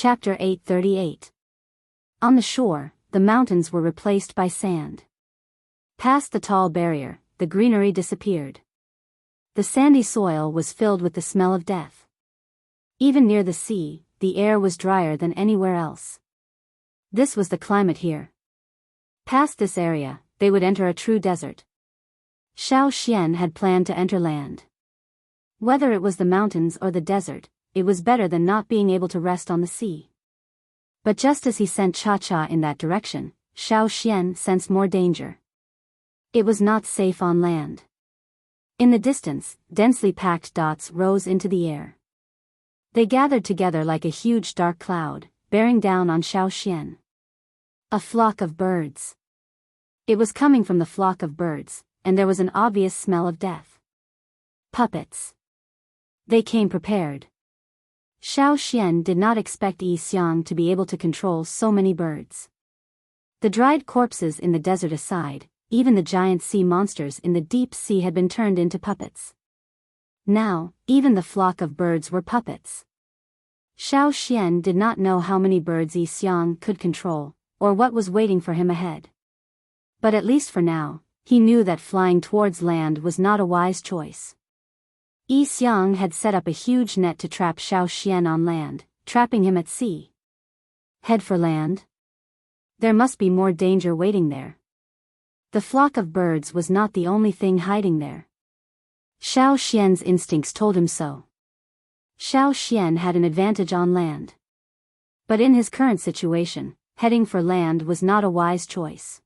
Chapter 838. On the shore, the mountains were replaced by sand. Past the tall barrier, the greenery disappeared. The sandy soil was filled with the smell of death. Even near the sea, the air was drier than anywhere else. This was the climate here. Past this area, they would enter a true desert. Xiao Xian had planned to enter land. Whether it was the mountains or the desert, it was better than not being able to rest on the sea. But just as he sent Cha-Cha in that direction, Xiao Xian sensed more danger. It was not safe on land. In the distance, densely packed dots rose into the air. They gathered together like a huge dark cloud, bearing down on Xiao Xian. A flock of birds. It was coming from the flock of birds, and there was an obvious smell of death. Puppets. They came prepared. Xiao Xian did not expect Yi Xiang to be able to control so many birds. The dried corpses in the desert aside, even the giant sea monsters in the deep sea had been turned into puppets. Now, even the flock of birds were puppets. Xiao Xian did not know how many birds Yi Xiang could control, or what was waiting for him ahead. But at least for now, he knew that flying towards land was not a wise choice. Yi Xiang had set up a huge net to trap Xiao Xian on land, trapping him at sea. Head for land? There must be more danger waiting there. The flock of birds was not the only thing hiding there. Xiao Xian's instincts told him so. Xiao Xian had an advantage on land. But in his current situation, heading for land was not a wise choice.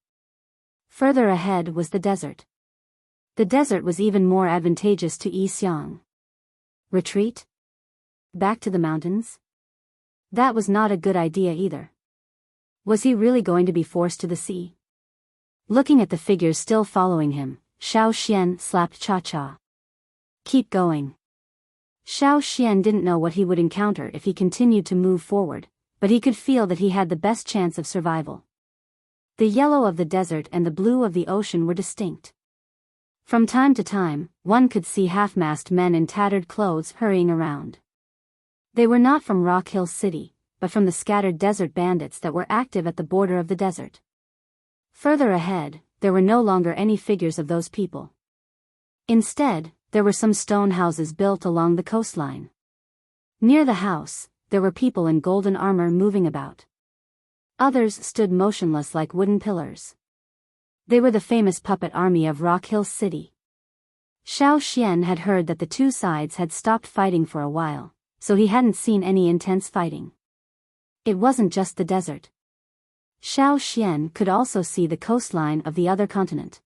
Further ahead was the desert. The desert was even more advantageous to Yi Xiang. Retreat? Back to the mountains? That was not a good idea either. Was he really going to be forced to the sea? Looking at the figures still following him, Xiao Xian slapped Cha-Cha. Keep going. Xiao Xian didn't know what he would encounter if he continued to move forward, but he could feel that he had the best chance of survival. The yellow of the desert and the blue of the ocean were distinct. From time to time, one could see half-masked men in tattered clothes hurrying around. They were not from Rock Hill City, but from the scattered desert bandits that were active at the border of the desert. Further ahead, there were no longer any figures of those people. Instead, there were some stone houses built along the coastline. Near the house, there were people in golden armor moving about. Others stood motionless like wooden pillars. They were the famous puppet army of Rock Hill City. Xiao Xian had heard that the two sides had stopped fighting for a while, so he hadn't seen any intense fighting. It wasn't just the desert. Xiao Xian could also see the coastline of the other continent.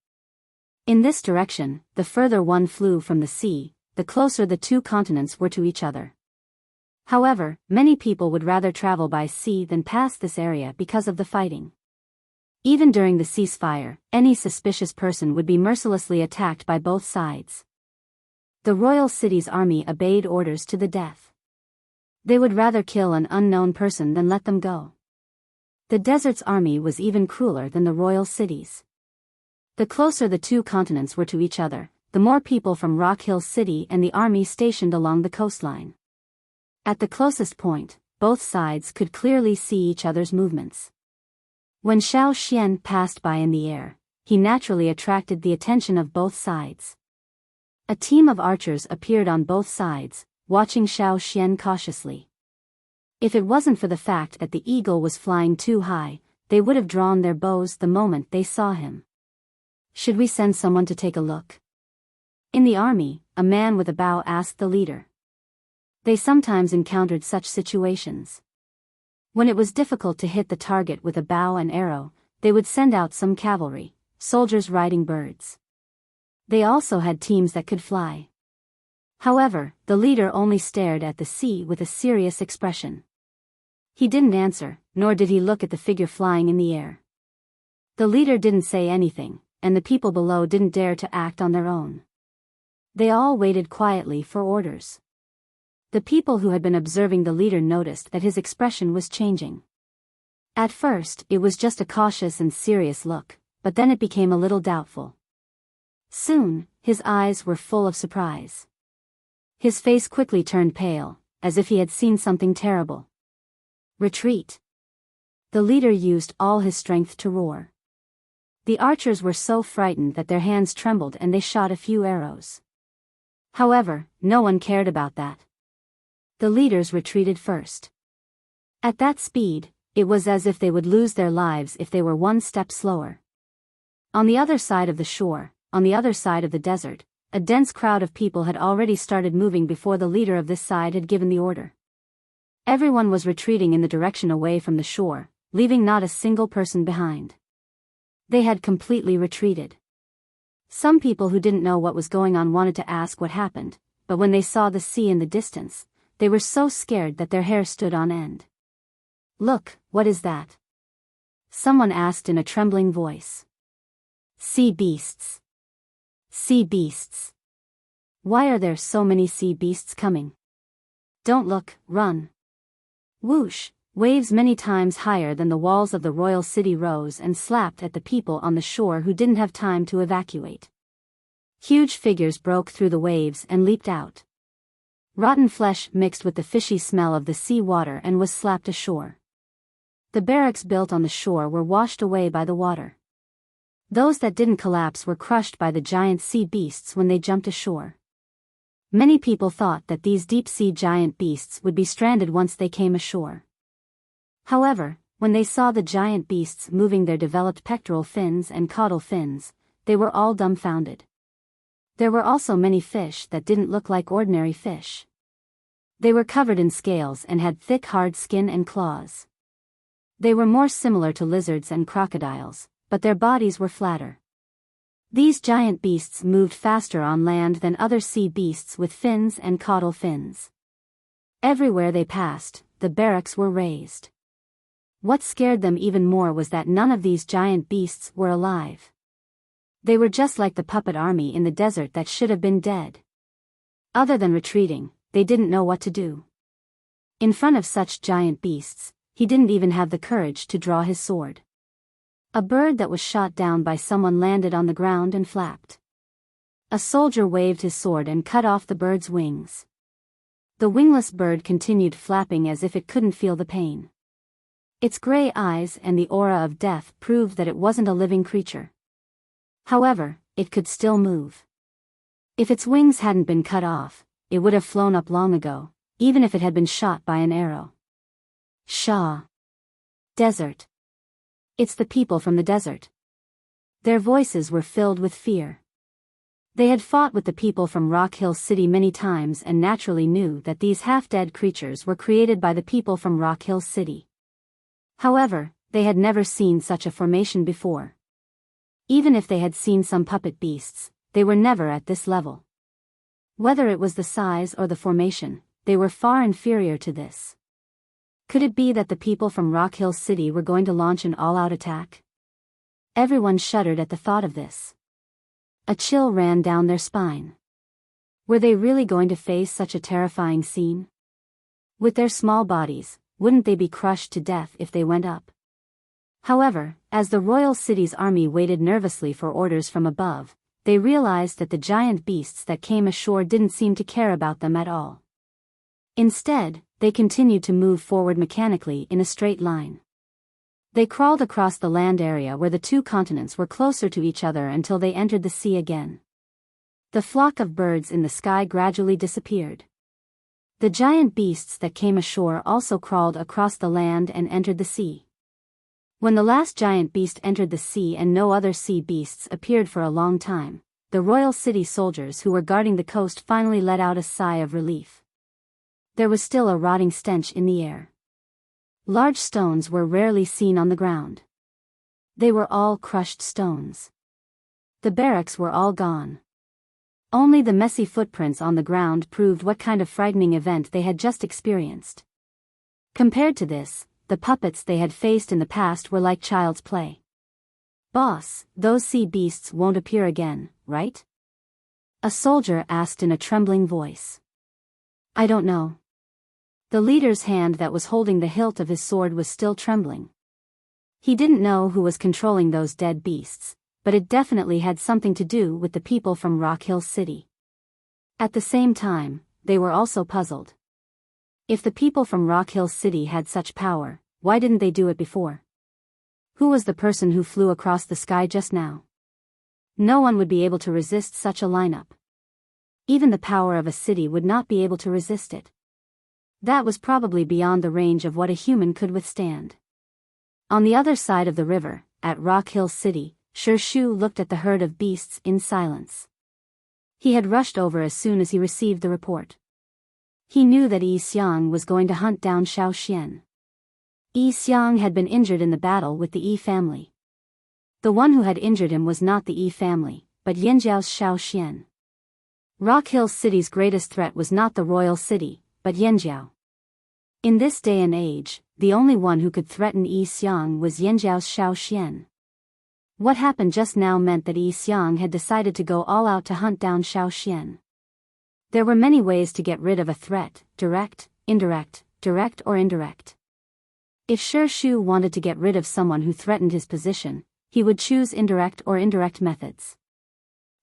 In this direction, the further one flew from the sea, the closer the two continents were to each other. However, many people would rather travel by sea than pass this area because of the fighting. Even during the ceasefire, any suspicious person would be mercilessly attacked by both sides. The royal city's army obeyed orders to the death. They would rather kill an unknown person than let them go. The desert's army was even crueler than the royal city's. The closer the two continents were to each other, the more people from Rock Hill City and the army stationed along the coastline. At the closest point, both sides could clearly see each other's movements. When Xiao Xian passed by in the air, he naturally attracted the attention of both sides. A team of archers appeared on both sides, watching Xiao Xian cautiously. If it wasn't for the fact that the eagle was flying too high, they would have drawn their bows the moment they saw him. Should we send someone to take a look? In the army, a man with a bow asked the leader. They sometimes encountered such situations. When it was difficult to hit the target with a bow and arrow, they would send out some cavalry, soldiers riding birds. They also had teams that could fly. However, the leader only stared at the sea with a serious expression. He didn't answer, nor did he look at the figure flying in the air. The leader didn't say anything, and the people below didn't dare to act on their own. They all waited quietly for orders. The people who had been observing the leader noticed that his expression was changing. At first, it was just a cautious and serious look, but then it became a little doubtful. Soon, his eyes were full of surprise. His face quickly turned pale, as if he had seen something terrible. Retreat. The leader used all his strength to roar. The archers were so frightened that their hands trembled and they shot a few arrows. However, no one cared about that. The leaders retreated first. At that speed, it was as if they would lose their lives if they were one step slower. On the other side of the shore, on the other side of the desert, a dense crowd of people had already started moving before the leader of this side had given the order. Everyone was retreating in the direction away from the shore, leaving not a single person behind. They had completely retreated. Some people who didn't know what was going on wanted to ask what happened, but when they saw the sea in the distance, they were so scared that their hair stood on end. "Look, what is that?" someone asked in a trembling voice. "Sea beasts. Sea beasts. Why are there so many sea beasts coming? Don't look, run." Whoosh, waves many times higher than the walls of the royal city rose and slapped at the people on the shore who didn't have time to evacuate. Huge figures broke through the waves and leaped out. Rotten flesh mixed with the fishy smell of the sea water and was slapped ashore. The barracks built on the shore were washed away by the water. Those that didn't collapse were crushed by the giant sea beasts when they jumped ashore. Many people thought that these deep-sea giant beasts would be stranded once they came ashore. However, when they saw the giant beasts moving their developed pectoral fins and caudal fins, they were all dumbfounded. There were also many fish that didn't look like ordinary fish. They were covered in scales and had thick hard skin and claws. They were more similar to lizards and crocodiles, but their bodies were flatter. These giant beasts moved faster on land than other sea beasts with fins and caudal fins. Everywhere they passed, the barracks were raised. What scared them even more was that none of these giant beasts were alive. They were just like the puppet army in the desert that should have been dead. Other than retreating, they didn't know what to do. In front of such giant beasts, he didn't even have the courage to draw his sword. A bird that was shot down by someone landed on the ground and flapped. A soldier waved his sword and cut off the bird's wings. The wingless bird continued flapping as if it couldn't feel the pain. Its gray eyes and the aura of death proved that it wasn't a living creature. However, it could still move. If its wings hadn't been cut off, it would have flown up long ago, even if it had been shot by an arrow. Shah. Desert. It's the people from the desert. Their voices were filled with fear. They had fought with the people from Rock Hill City many times and naturally knew that these half-dead creatures were created by the people from Rock Hill City. However, they had never seen such a formation before. Even if they had seen some puppet beasts, they were never at this level. Whether it was the size or the formation, they were far inferior to this. Could it be that the people from Rock Hill City were going to launch an all-out attack? Everyone shuddered at the thought of this. A chill ran down their spine. Were they really going to face such a terrifying scene? With their small bodies, wouldn't they be crushed to death if they went up? However, as the royal city's army waited nervously for orders from above, they realized that the giant beasts that came ashore didn't seem to care about them at all. Instead, they continued to move forward mechanically in a straight line. They crawled across the land area where the two continents were closer to each other until they entered the sea again. The flock of birds in the sky gradually disappeared. The giant beasts that came ashore also crawled across the land and entered the sea. When the last giant beast entered the sea and no other sea beasts appeared for a long time, the royal city soldiers who were guarding the coast finally let out a sigh of relief. There was still a rotting stench in the air. Large stones were rarely seen on the ground. They were all crushed stones. The barracks were all gone. Only the messy footprints on the ground proved what kind of frightening event they had just experienced. Compared to this, the puppets they had faced in the past were like child's play. "Boss, those sea beasts won't appear again, right?" a soldier asked in a trembling voice. "I don't know." The leader's hand that was holding the hilt of his sword was still trembling. He didn't know who was controlling those dead beasts, but it definitely had something to do with the people from Rock Hill City. At the same time, they were also puzzled. If the people from Rock Hill City had such power, why didn't they do it before? Who was the person who flew across the sky just now? No one would be able to resist such a lineup. Even the power of a city would not be able to resist it. That was probably beyond the range of what a human could withstand. On the other side of the river, at Rock Hill City, Shu looked at the herd of beasts in silence. He had rushed over as soon as he received the report. He knew that Yi Xiang was going to hunt down Xiao Xian. Yi Xiang had been injured in the battle with the Yi family. The one who had injured him was not the Yi family, but Yanjiao's Xiao Xian. Rock Hill City's greatest threat was not the royal city, but Yanjiao. In this day and age, the only one who could threaten Yi Xiang was Yanjiao's Xiao Xian. What happened just now meant that Yi Xiang had decided to go all out to hunt down Xiao Xian. There were many ways to get rid of a threat: direct, indirect, direct or indirect. If Shu wanted to get rid of someone who threatened his position, he would choose indirect or indirect methods.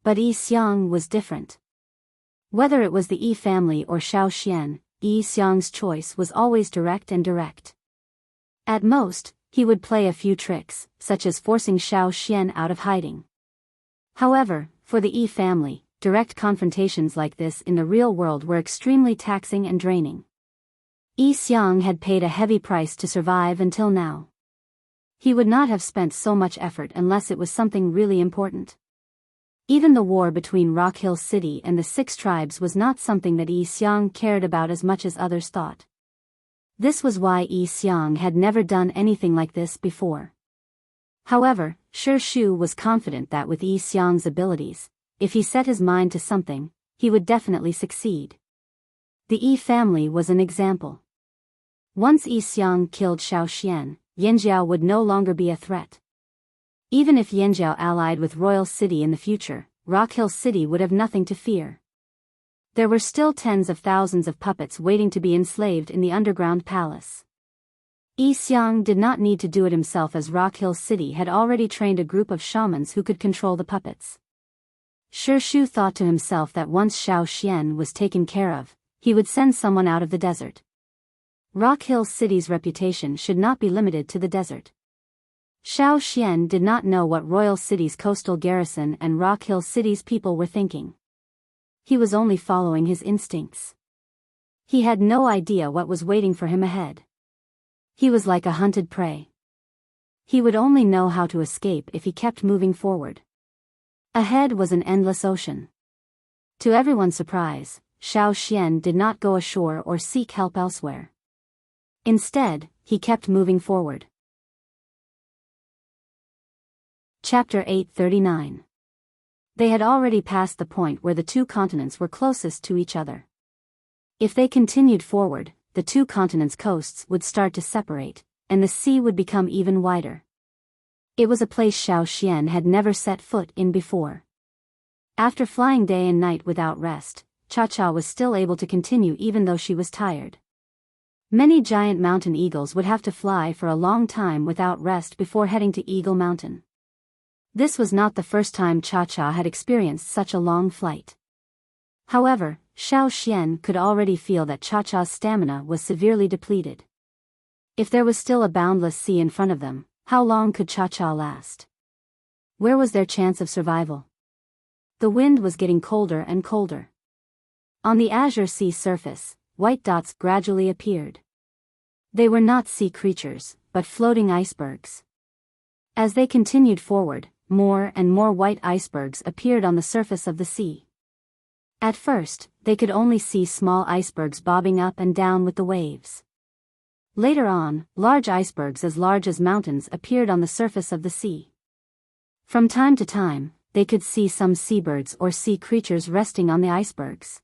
But Yi Xiang was different. Whether it was the Yi family or Xiao Xian, Yi Xiang's choice was always direct and direct. At most, he would play a few tricks, such as forcing Xiao Xian out of hiding. However, for the Yi family, direct confrontations like this in the real world were extremely taxing and draining. Yi Xiang had paid a heavy price to survive until now. He would not have spent so much effort unless it was something really important. Even the war between Rock Hill City and the 6 tribes was not something that Yi Xiang cared about as much as others thought. This was why Yi Xiang had never done anything like this before. However, Shu was confident that with Yi Xiang's abilities, if he set his mind to something, he would definitely succeed. The Yi family was an example. Once Yi Xiang killed Xiao Xian, Yanjiao would no longer be a threat. Even if Yanjiao allied with Royal City in the future, Rock Hill City would have nothing to fear. There were still tens of thousands of puppets waiting to be enslaved in the underground palace. Yi Xiang did not need to do it himself, as Rock Hill City had already trained a group of shamans who could control the puppets. Shu thought to himself that once Xiao Xian was taken care of, he would send someone out of the desert. Rock Hill City's reputation should not be limited to the desert. Xiao Xian did not know what Royal City's coastal garrison and Rock Hill City's people were thinking. He was only following his instincts. He had no idea what was waiting for him ahead. He was like a hunted prey. He would only know how to escape if he kept moving forward. Ahead was an endless ocean. To everyone's surprise, Xiao Xian did not go ashore or seek help elsewhere. Instead, he kept moving forward. Chapter 839. They had already passed the point where the 2 continents were closest to each other. If they continued forward, the 2 continents' coasts would start to separate, and the sea would become even wider. It was a place Xiao Xian had never set foot in before. After flying day and night without rest, Cha was still able to continue even though she was tired. Many giant mountain eagles would have to fly for a long time without rest before heading to Eagle Mountain. This was not the first time Cha had experienced such a long flight. However, Xiao Xian could already feel that Cha's stamina was severely depleted. If there was still a boundless sea in front of them, how long could Cha last? Where was their chance of survival? The wind was getting colder and colder. On the azure sea surface, white dots gradually appeared. They were not sea creatures, but floating icebergs. As they continued forward, more and more white icebergs appeared on the surface of the sea. At first, they could only see small icebergs bobbing up and down with the waves. Later on, large icebergs as large as mountains appeared on the surface of the sea. From time to time, they could see some seabirds or sea creatures resting on the icebergs.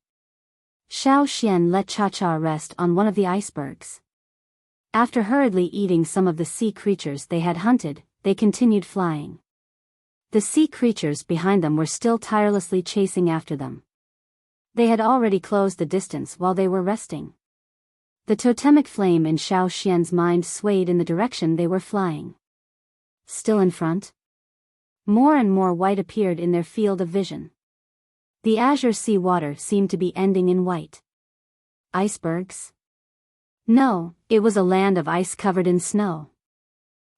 Xiao Xian let Cha rest on one of the icebergs. After hurriedly eating some of the sea creatures they had hunted, they continued flying. The sea creatures behind them were still tirelessly chasing after them. They had already closed the distance while they were resting. The totemic flame in Xiao Xian's mind swayed in the direction they were flying. Still in front? More and more white appeared in their field of vision. The azure sea water seemed to be ending in white. Icebergs? No, it was a land of ice covered in snow.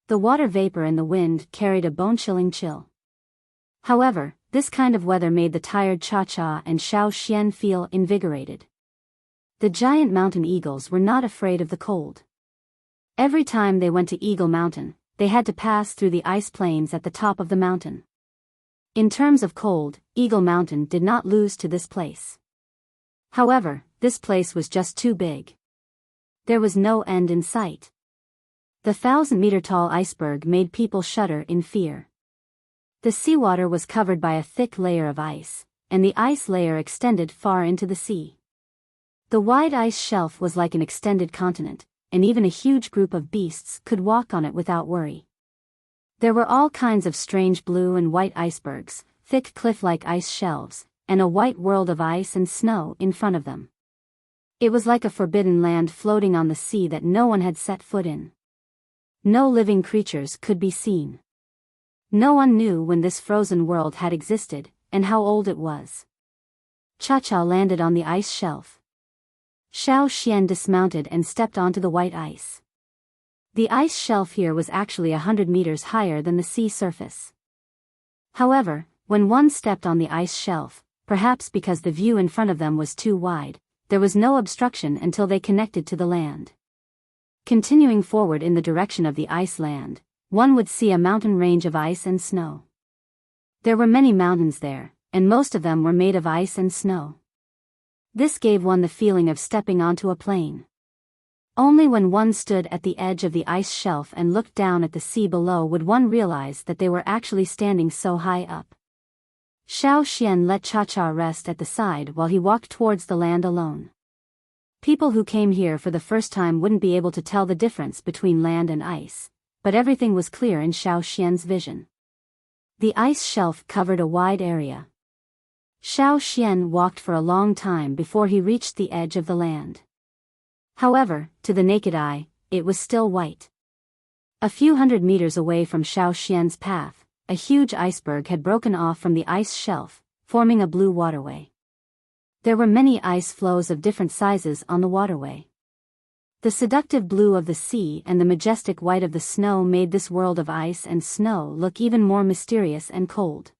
The water vapor and the wind carried a bone-chilling chill. However, this kind of weather made the tired Cha-Cha and Xiao Xian feel invigorated. The giant mountain eagles were not afraid of the cold. Every time they went to Eagle Mountain, they had to pass through the ice plains at the top of the mountain. In terms of cold, Eagle Mountain did not lose to this place. However, this place was just too big. There was no end in sight. The 1,000-meter-tall iceberg made people shudder in fear. The seawater was covered by a thick layer of ice, and the ice layer extended far into the sea. The wide ice shelf was like an extended continent, and even a huge group of beasts could walk on it without worry. There were all kinds of strange blue and white icebergs, thick cliff-like ice shelves, and a white world of ice and snow in front of them. It was like a forbidden land floating on the sea that no one had set foot in. No living creatures could be seen. No one knew when this frozen world had existed, and how old it was. Cha-Cha landed on the ice shelf. Xiao Xian dismounted and stepped onto the white ice. The ice shelf here was actually 100 meters higher than the sea surface. However, when one stepped on the ice shelf, perhaps because the view in front of them was too wide, there was no obstruction until they connected to the land. Continuing forward in the direction of the ice land, one would see a mountain range of ice and snow. There were many mountains there, and most of them were made of ice and snow. This gave one the feeling of stepping onto a plane. Only when one stood at the edge of the ice shelf and looked down at the sea below would one realize that they were actually standing so high up. Xiao Xian let Cha-Cha rest at the side while he walked towards the land alone. People who came here for the first time wouldn't be able to tell the difference between land and ice, but everything was clear in Xiao Xian's vision. The ice shelf covered a wide area. Xiao Xian walked for a long time before he reached the edge of the land. However, to the naked eye, it was still white. A few hundred meters away from Xiao Xian's path, a huge iceberg had broken off from the ice shelf, forming a blue waterway. There were many ice floes of different sizes on the waterway. The seductive blue of the sea and the majestic white of the snow made this world of ice and snow look even more mysterious and cold.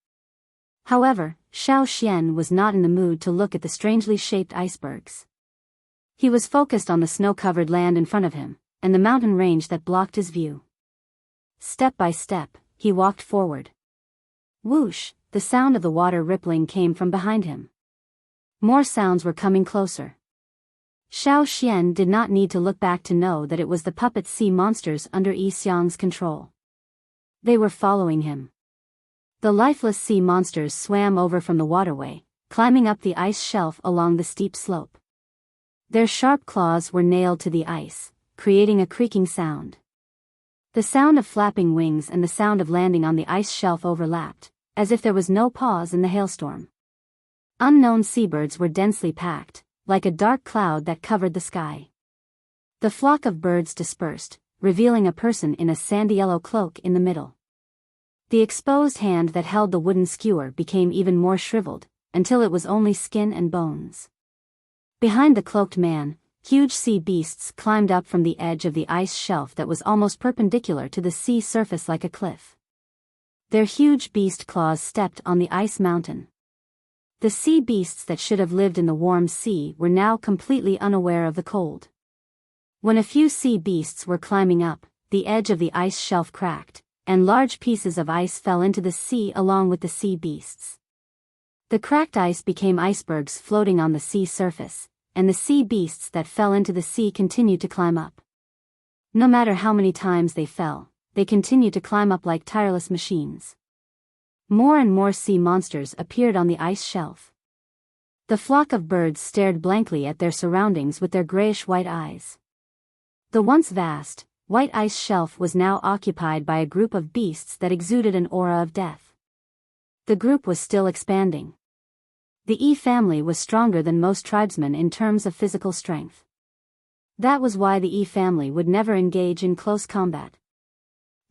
However, Xiao Xian was not in the mood to look at the strangely shaped icebergs. He was focused on the snow-covered land in front of him, and the mountain range that blocked his view. Step by step, he walked forward. Whoosh, the sound of the water rippling came from behind him. More sounds were coming closer. Xiao Xian did not need to look back to know that it was the puppet sea monsters under Yi Xiang's control. They were following him. The lifeless sea monsters swam over from the waterway, climbing up the ice shelf along the steep slope. Their sharp claws were nailed to the ice, creating a creaking sound. The sound of flapping wings and the sound of landing on the ice shelf overlapped, as if there was no pause in the hailstorm. Unknown seabirds were densely packed, like a dark cloud that covered the sky. The flock of birds dispersed, revealing a person in a sandy yellow cloak in the middle. The exposed hand that held the wooden skewer became even more shriveled, until it was only skin and bones. Behind the cloaked man, huge sea beasts climbed up from the edge of the ice shelf that was almost perpendicular to the sea surface like a cliff. Their huge beast claws stepped on the ice mountain. The sea beasts that should have lived in the warm sea were now completely unaware of the cold. When a few sea beasts were climbing up, the edge of the ice shelf cracked, and large pieces of ice fell into the sea along with the sea beasts. The cracked ice became icebergs floating on the sea surface, and the sea beasts that fell into the sea continued to climb up. No matter how many times they fell, they continued to climb up like tireless machines. More and more sea monsters appeared on the ice shelf. The flock of birds stared blankly at their surroundings with their grayish-white eyes. The once vast, white ice shelf was now occupied by a group of beasts that exuded an aura of death. The group was still expanding. The Yi family was stronger than most tribesmen in terms of physical strength. That was why the Yi family would never engage in close combat.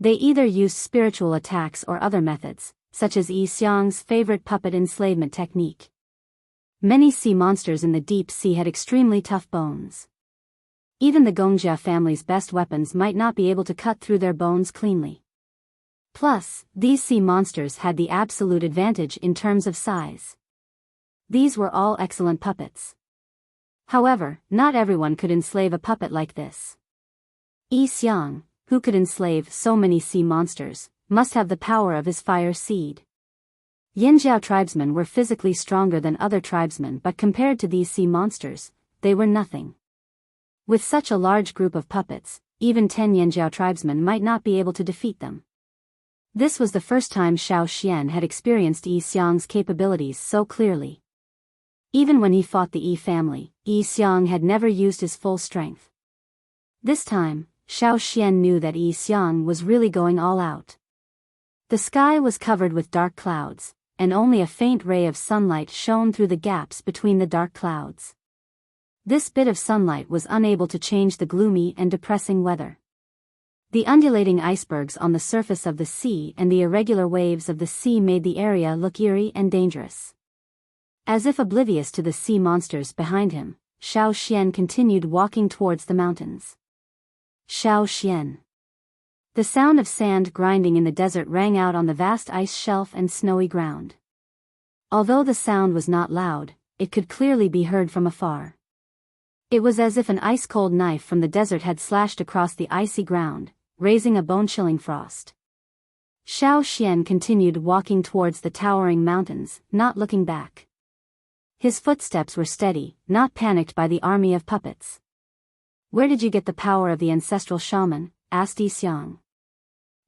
They either used spiritual attacks or other methods, such as Yi Xiang's favorite puppet enslavement technique. Many sea monsters in the deep sea had extremely tough bones. Even the Gongjia family's best weapons might not be able to cut through their bones cleanly. Plus, these sea monsters had the absolute advantage in terms of size. These were all excellent puppets. However, not everyone could enslave a puppet like this. Yi Xiang, who could enslave so many sea monsters, must have the power of his fire seed. Yanjiao tribesmen were physically stronger than other tribesmen, but compared to these sea monsters, they were nothing. With such a large group of puppets, even 10 Yanjiao tribesmen might not be able to defeat them. This was the first time Xiao Xian had experienced Yi Xiang's capabilities so clearly. Even when he fought the Yi family, Yi Xiang had never used his full strength. This time, Xiao Xian knew that Yi Xiang was really going all out. The sky was covered with dark clouds, and only a faint ray of sunlight shone through the gaps between the dark clouds. This bit of sunlight was unable to change the gloomy and depressing weather. The undulating icebergs on the surface of the sea and the irregular waves of the sea made the area look eerie and dangerous. As if oblivious to the sea monsters behind him, Xiao Xian continued walking towards the mountains. Xiao Xian. The sound of sand grinding in the desert rang out on the vast ice shelf and snowy ground. Although the sound was not loud, it could clearly be heard from afar. It was as if an ice-cold knife from the desert had slashed across the icy ground, raising a bone-chilling frost. Xiao Xian continued walking towards the towering mountains, not looking back. His footsteps were steady, not panicked by the army of puppets. "Where did you get the power of the ancestral shaman?" asked Yi Xiang.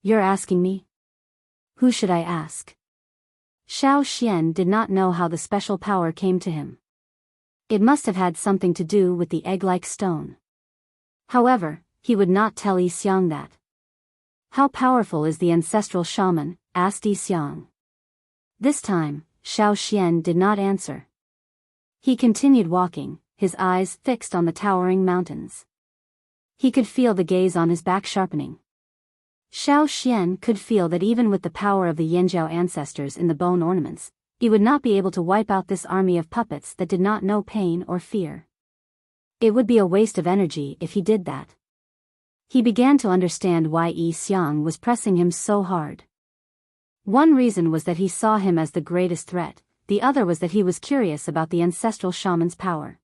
"You're asking me? Who should I ask?" Xiao Xian did not know how the special power came to him. It must have had something to do with the egg-like stone. However, he would not tell Yi Xiang that. "How powerful is the ancestral shaman?" asked Yi Xiang. This time, Xiao Xian did not answer. He continued walking, his eyes fixed on the towering mountains. He could feel the gaze on his back sharpening. Xiao Xian could feel that even with the power of the Yanjiao ancestors in the bone ornaments, he would not be able to wipe out this army of puppets that did not know pain or fear. It would be a waste of energy if he did that. He began to understand why Yi Xiang was pressing him so hard. One reason was that he saw him as the greatest threat, the other was that he was curious about the ancestral shaman's power.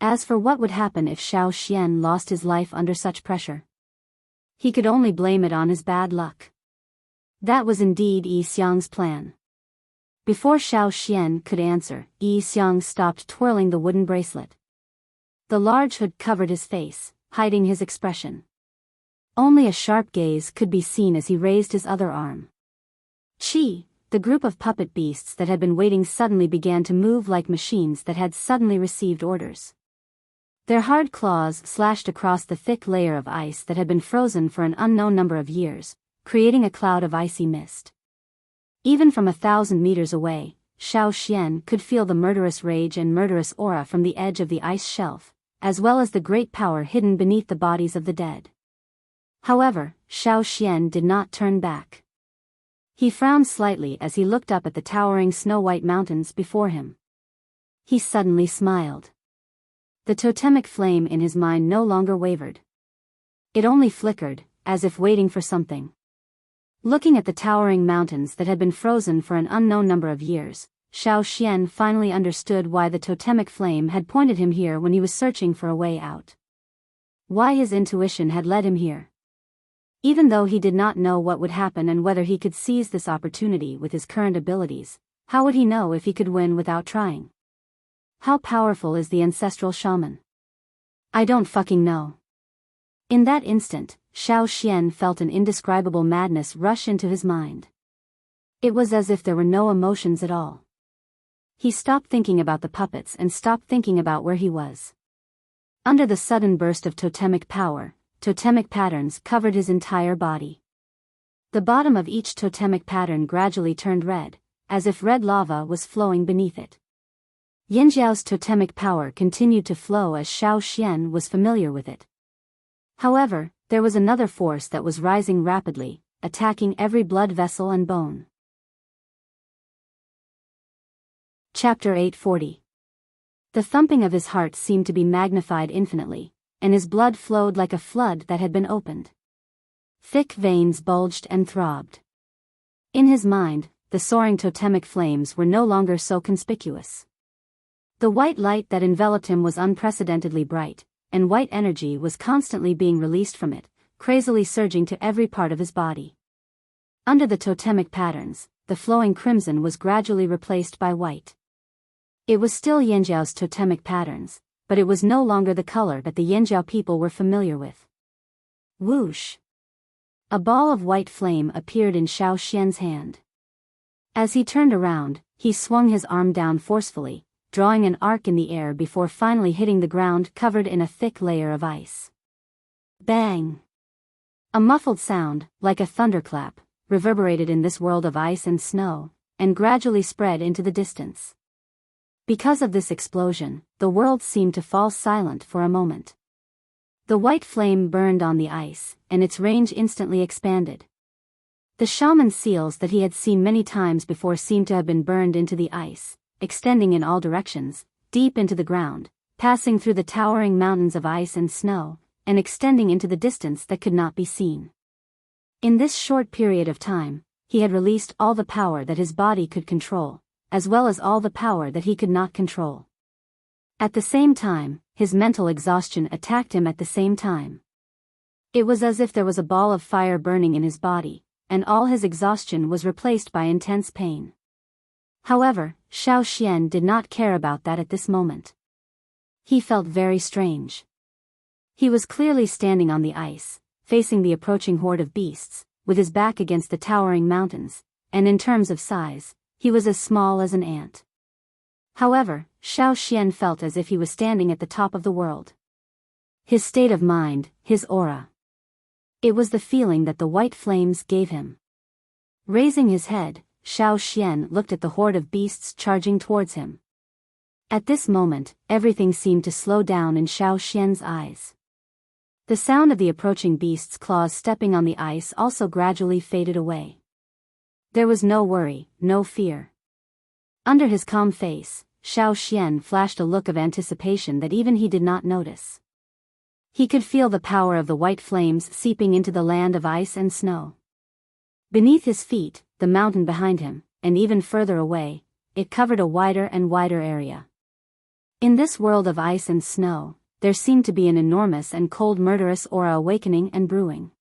As for what would happen if Xiao Xian lost his life under such pressure, he could only blame it on his bad luck. That was indeed Yi Xiang's plan. Before Xiao Xian could answer, Yi Xiang stopped twirling the wooden bracelet. The large hood covered his face, hiding his expression. Only a sharp gaze could be seen as he raised his other arm. Chi, the group of puppet beasts that had been waiting suddenly began to move like machines that had suddenly received orders. Their hard claws slashed across the thick layer of ice that had been frozen for an unknown number of years, creating a cloud of icy mist. Even from 1,000 meters away, Xiao Xian could feel the murderous rage and murderous aura from the edge of the ice shelf, as well as the great power hidden beneath the bodies of the dead. However, Xiao Xian did not turn back. He frowned slightly as he looked up at the towering snow-white mountains before him. He suddenly smiled. The totemic flame in his mind no longer wavered. It only flickered, as if waiting for something. Looking at the towering mountains that had been frozen for an unknown number of years, Xiao Xian finally understood why the totemic flame had pointed him here when he was searching for a way out. Why his intuition had led him here. Even though he did not know what would happen and whether he could seize this opportunity with his current abilities, how would he know if he could win without trying? How powerful is the ancestral shaman? I don't fucking know. In that instant, Xiao Xian felt an indescribable madness rush into his mind. It was as if there were no emotions at all. He stopped thinking about the puppets and stopped thinking about where he was. Under the sudden burst of totemic power, totemic patterns covered his entire body. The bottom of each totemic pattern gradually turned red, as if red lava was flowing beneath it. Yanjiao's totemic power continued to flow as Xiao Xian was familiar with it. However, there was another force that was rising rapidly, attacking every blood vessel and bone. Chapter 840. The thumping of his heart seemed to be magnified infinitely, and his blood flowed like a flood that had been opened. Thick veins bulged and throbbed. In his mind, the soaring totemic flames were no longer so conspicuous. The white light that enveloped him was unprecedentedly bright, and white energy was constantly being released from it, crazily surging to every part of his body. Under the totemic patterns, the flowing crimson was gradually replaced by white. It was still Yanjiao's totemic patterns, but it was no longer the color that the Yanjiao people were familiar with. Whoosh! A ball of white flame appeared in Xiao Xian's hand. As he turned around, he swung his arm down forcefully, drawing an arc in the air before finally hitting the ground covered in a thick layer of ice. Bang! A muffled sound, like a thunderclap, reverberated in this world of ice and snow, and gradually spread into the distance. Because of this explosion, the world seemed to fall silent for a moment. The white flame burned on the ice, and its range instantly expanded. The shaman's seals that he had seen many times before seemed to have been burned into the ice, extending in all directions, deep into the ground, passing through the towering mountains of ice and snow, and extending into the distance that could not be seen. In this short period of time, he had released all the power that his body could control, as well as all the power that he could not control. At the same time, his mental exhaustion attacked him at the same time. It was as if there was a ball of fire burning in his body, and all his exhaustion was replaced by intense pain. However, Xiao Xian did not care about that at this moment. He felt very strange. He was clearly standing on the ice, facing the approaching horde of beasts, with his back against the towering mountains, and in terms of size, he was as small as an ant. However, Xiao Xian felt as if he was standing at the top of the world. His state of mind, his aura. It was the feeling that the white flames gave him. Raising his head, Xiao Xian looked at the horde of beasts charging towards him. At this moment, everything seemed to slow down in Xiao Xian's eyes. The sound of the approaching beasts' claws stepping on the ice also gradually faded away. There was no worry, no fear. Under his calm face, Xiao Xian flashed a look of anticipation that even he did not notice. He could feel the power of the white flames seeping into the land of ice and snow. Beneath his feet, the mountain behind him, and even further away, it covered a wider and wider area. In this world of ice and snow, there seemed to be an enormous and cold murderous aura awakening and brewing.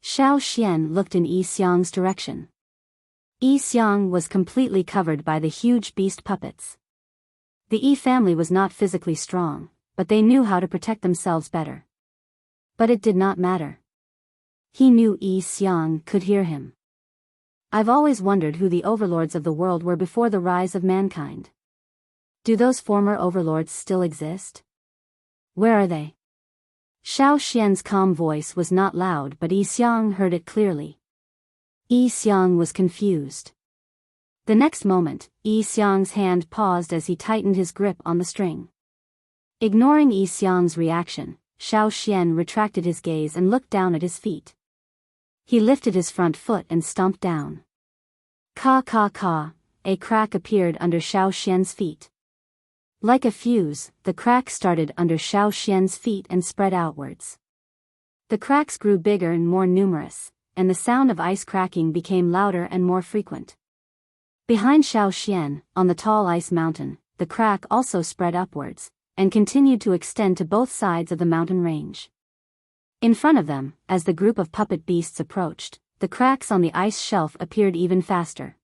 Xiao Xian looked in Yi Xiang's direction. Yi Xiang was completely covered by the huge beast puppets. The Yi family was not physically strong, but they knew how to protect themselves better. But it did not matter. He knew Yi Xiang could hear him. I've always wondered who the overlords of the world were before the rise of mankind. Do those former overlords still exist? Where are they? Xiao Xian's calm voice was not loud, but Yi Xiang heard it clearly. Yi Xiang was confused. The next moment, Yi Xiang's hand paused as he tightened his grip on the string. Ignoring Yi Xiang's reaction, Xiao Xian retracted his gaze and looked down at his feet. He lifted his front foot and stomped down. Ka ka ka, a crack appeared under Xiao Xian's feet. Like a fuse, the crack started under Xiao Xian's feet and spread outwards. The cracks grew bigger and more numerous, and the sound of ice cracking became louder and more frequent. Behind Xiao Xian, on the tall ice mountain, the crack also spread upwards, and continued to extend to both sides of the mountain range. In front of them, as the group of puppet beasts approached, the cracks on the ice shelf appeared even faster.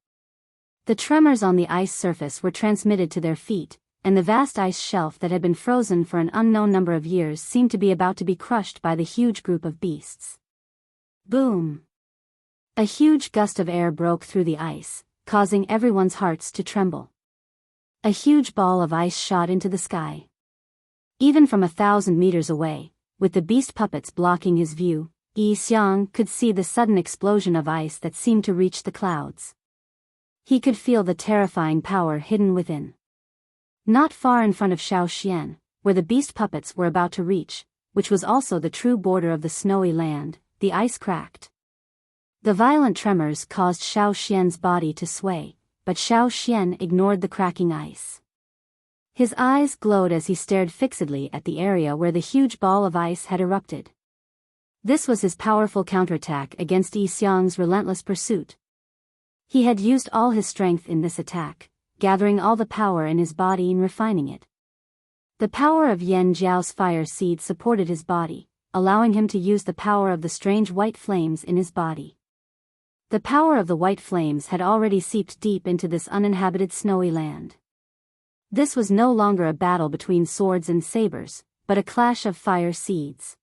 The tremors on the ice surface were transmitted to their feet, and the vast ice shelf that had been frozen for an unknown number of years seemed to be about to be crushed by the huge group of beasts. Boom! A huge gust of air broke through the ice, causing everyone's hearts to tremble. A huge ball of ice shot into the sky. Even from 1,000 meters away, with the beast puppets blocking his view, Yi Xiang could see the sudden explosion of ice that seemed to reach the clouds. He could feel the terrifying power hidden within. Not far in front of Xiao Xian, where the beast puppets were about to reach, which was also the true border of the snowy land, the ice cracked. The violent tremors caused Xiao Xian's body to sway, but Xiao Xian ignored the cracking ice. His eyes glowed as he stared fixedly at the area where the huge ball of ice had erupted. This was his powerful counterattack against Yi Xiang's relentless pursuit. He had used all his strength in this attack, gathering all the power in his body and refining it. The power of Yan Jiao's fire seed supported his body, allowing him to use the power of the strange white flames in his body. The power of the white flames had already seeped deep into this uninhabited snowy land. This was no longer a battle between swords and sabers, but a clash of fire seeds.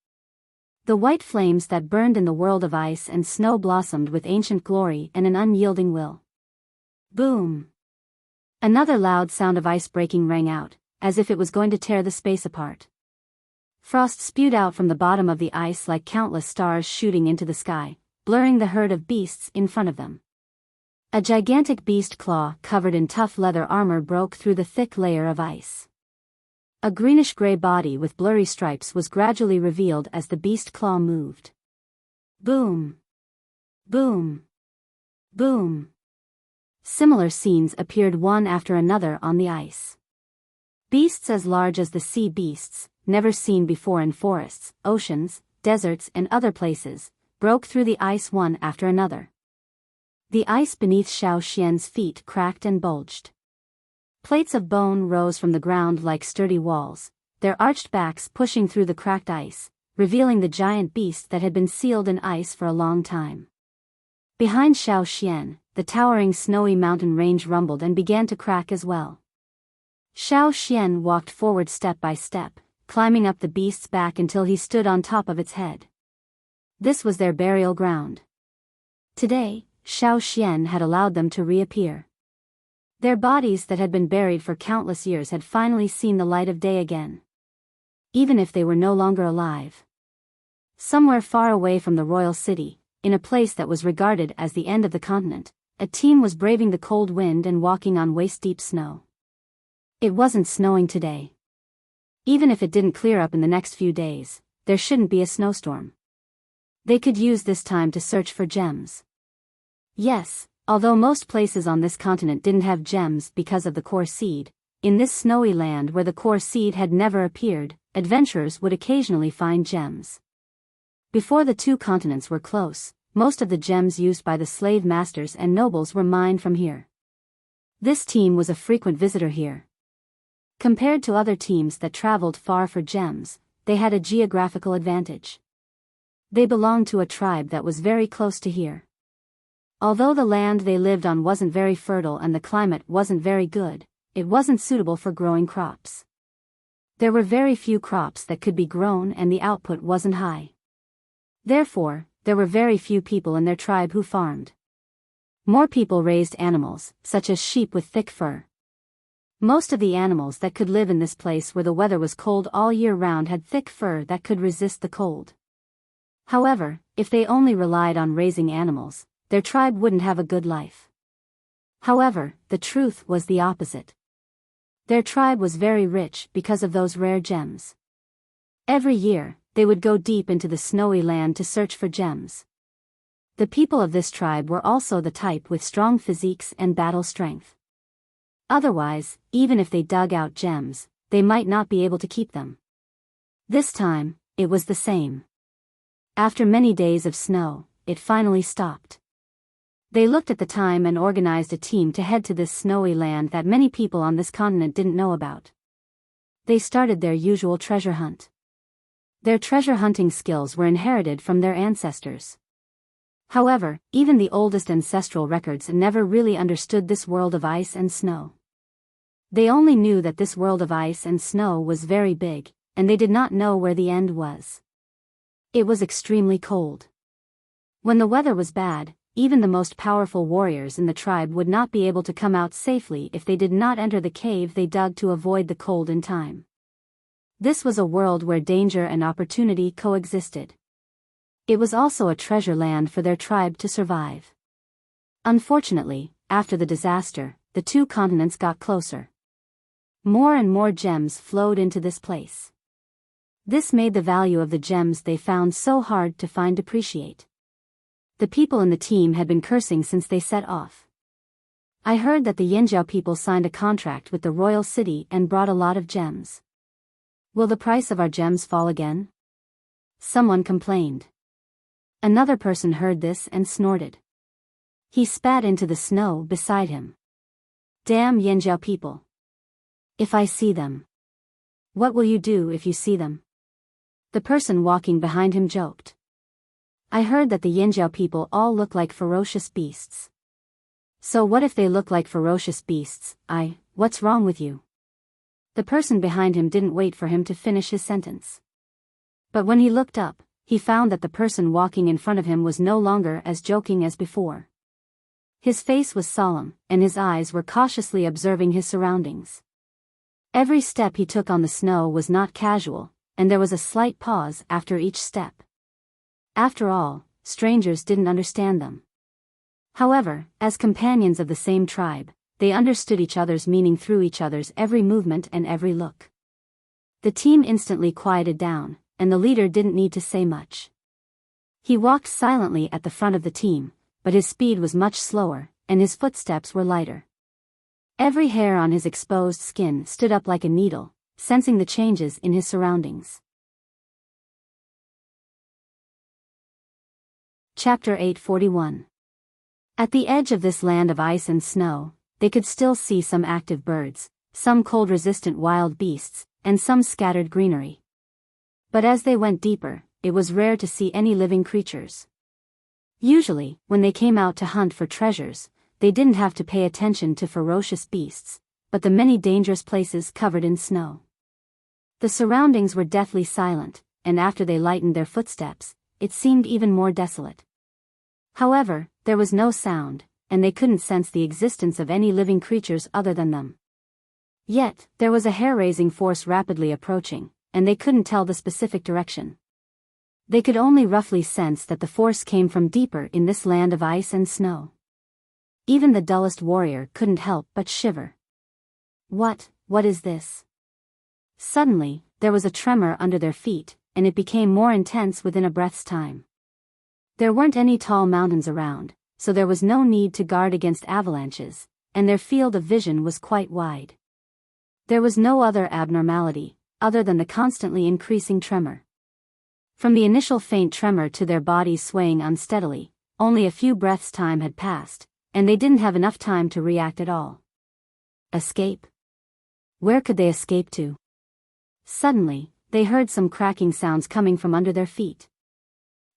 The white flames that burned in the world of ice and snow blossomed with ancient glory and an unyielding will. Boom! Another loud sound of ice breaking rang out, as if it was going to tear the space apart. Frost spewed out from the bottom of the ice like countless stars shooting into the sky, blurring the herd of beasts in front of them. A gigantic beast claw covered in tough leather armor broke through the thick layer of ice. A greenish-gray body with blurry stripes was gradually revealed as the beast claw moved. Boom! Boom! Boom! Similar scenes appeared one after another on the ice. Beasts as large as the sea beasts, never seen before in forests, oceans, deserts and other places, broke through the ice one after another. The ice beneath Xiao Xian's feet cracked and bulged. Plates of bone rose from the ground like sturdy walls, their arched backs pushing through the cracked ice, revealing the giant beast that had been sealed in ice for a long time. Behind Xiao Xian, the towering snowy mountain range rumbled and began to crack as well. Xiao Xian walked forward step by step, climbing up the beast's back until he stood on top of its head. This was their burial ground. Today, Xiao Xian had allowed them to reappear. Their bodies that had been buried for countless years had finally seen the light of day again. Even if they were no longer alive. Somewhere far away from the royal city, in a place that was regarded as the end of the continent, a team was braving the cold wind and walking on waist-deep snow. It wasn't snowing today. Even if it didn't clear up in the next few days, there shouldn't be a snowstorm. They could use this time to search for gems. Yes, although most places on this continent didn't have gems because of the core seed, in this snowy land where the core seed had never appeared, adventurers would occasionally find gems. Before the two continents were close, most of the gems used by the slave masters and nobles were mined from here. This team was a frequent visitor here. Compared to other teams that traveled far for gems, they had a geographical advantage. They belonged to a tribe that was very close to here. Although the land they lived on wasn't very fertile and the climate wasn't very good, it wasn't suitable for growing crops. There were very few crops that could be grown and the output wasn't high. Therefore, there were very few people in their tribe who farmed. More people raised animals, such as sheep with thick fur. Most of the animals that could live in this place where the weather was cold all year round had thick fur that could resist the cold. However, if they only relied on raising animals, their tribe wouldn't have a good life. However, the truth was the opposite. Their tribe was very rich because of those rare gems. Every year, they would go deep into the snowy land to search for gems. The people of this tribe were also the type with strong physiques and battle strength. Otherwise, even if they dug out gems, they might not be able to keep them. This time, it was the same. After many days of snow, it finally stopped. They looked at the time and organized a team to head to this snowy land that many people on this continent didn't know about. They started their usual treasure hunt. Their treasure hunting skills were inherited from their ancestors. However, even the oldest ancestral records never really understood this world of ice and snow. They only knew that this world of ice and snow was very big, and they did not know where the end was. It was extremely cold. When the weather was bad, even the most powerful warriors in the tribe would not be able to come out safely if they did not enter the cave they dug to avoid the cold in time. This was a world where danger and opportunity coexisted. It was also a treasure land for their tribe to survive. Unfortunately, after the disaster, the two continents got closer. More and more gems flowed into this place. This made the value of the gems they found so hard to find depreciate. The people in the team had been cursing since they set off. I heard that the Yanjiao people signed a contract with the royal city and brought a lot of gems. Will the price of our gems fall again? Someone complained. Another person heard this and snorted. He spat into the snow beside him. Damn Yanjiao people. If I see them. What will you do if you see them? The person walking behind him joked. I heard that the Yanjiao people all look like ferocious beasts. So what if they look like ferocious beasts? What's wrong with you? The person behind him didn't wait for him to finish his sentence. But when he looked up, he found that the person walking in front of him was no longer as joking as before. His face was solemn, and his eyes were cautiously observing his surroundings. Every step he took on the snow was not casual, and there was a slight pause after each step. After all, strangers didn't understand them. However, as companions of the same tribe, they understood each other's meaning through each other's every movement and every look. The team instantly quieted down, and the leader didn't need to say much. He walked silently at the front of the team, but his speed was much slower, and his footsteps were lighter. Every hair on his exposed skin stood up like a needle, sensing the changes in his surroundings. Chapter 841. At the edge of this land of ice and snow, they could still see some active birds, some cold-resistant wild beasts, and some scattered greenery. But as they went deeper, it was rare to see any living creatures. Usually, when they came out to hunt for treasures, they didn't have to pay attention to ferocious beasts, but the many dangerous places covered in snow. The surroundings were deathly silent, and after they lightened their footsteps, it seemed even more desolate. However, there was no sound, and they couldn't sense the existence of any living creatures other than them. Yet, there was a hair-raising force rapidly approaching, and they couldn't tell the specific direction. They could only roughly sense that the force came from deeper in this land of ice and snow. Even the dullest warrior couldn't help but shiver. What is this? Suddenly, there was a tremor under their feet, and it became more intense within a breath's time. There weren't any tall mountains around, so there was no need to guard against avalanches, and their field of vision was quite wide. There was no other abnormality, other than the constantly increasing tremor. From the initial faint tremor to their bodies swaying unsteadily, only a few breaths' time had passed, and they didn't have enough time to react at all. Escape? Where could they escape to? Suddenly, they heard some cracking sounds coming from under their feet.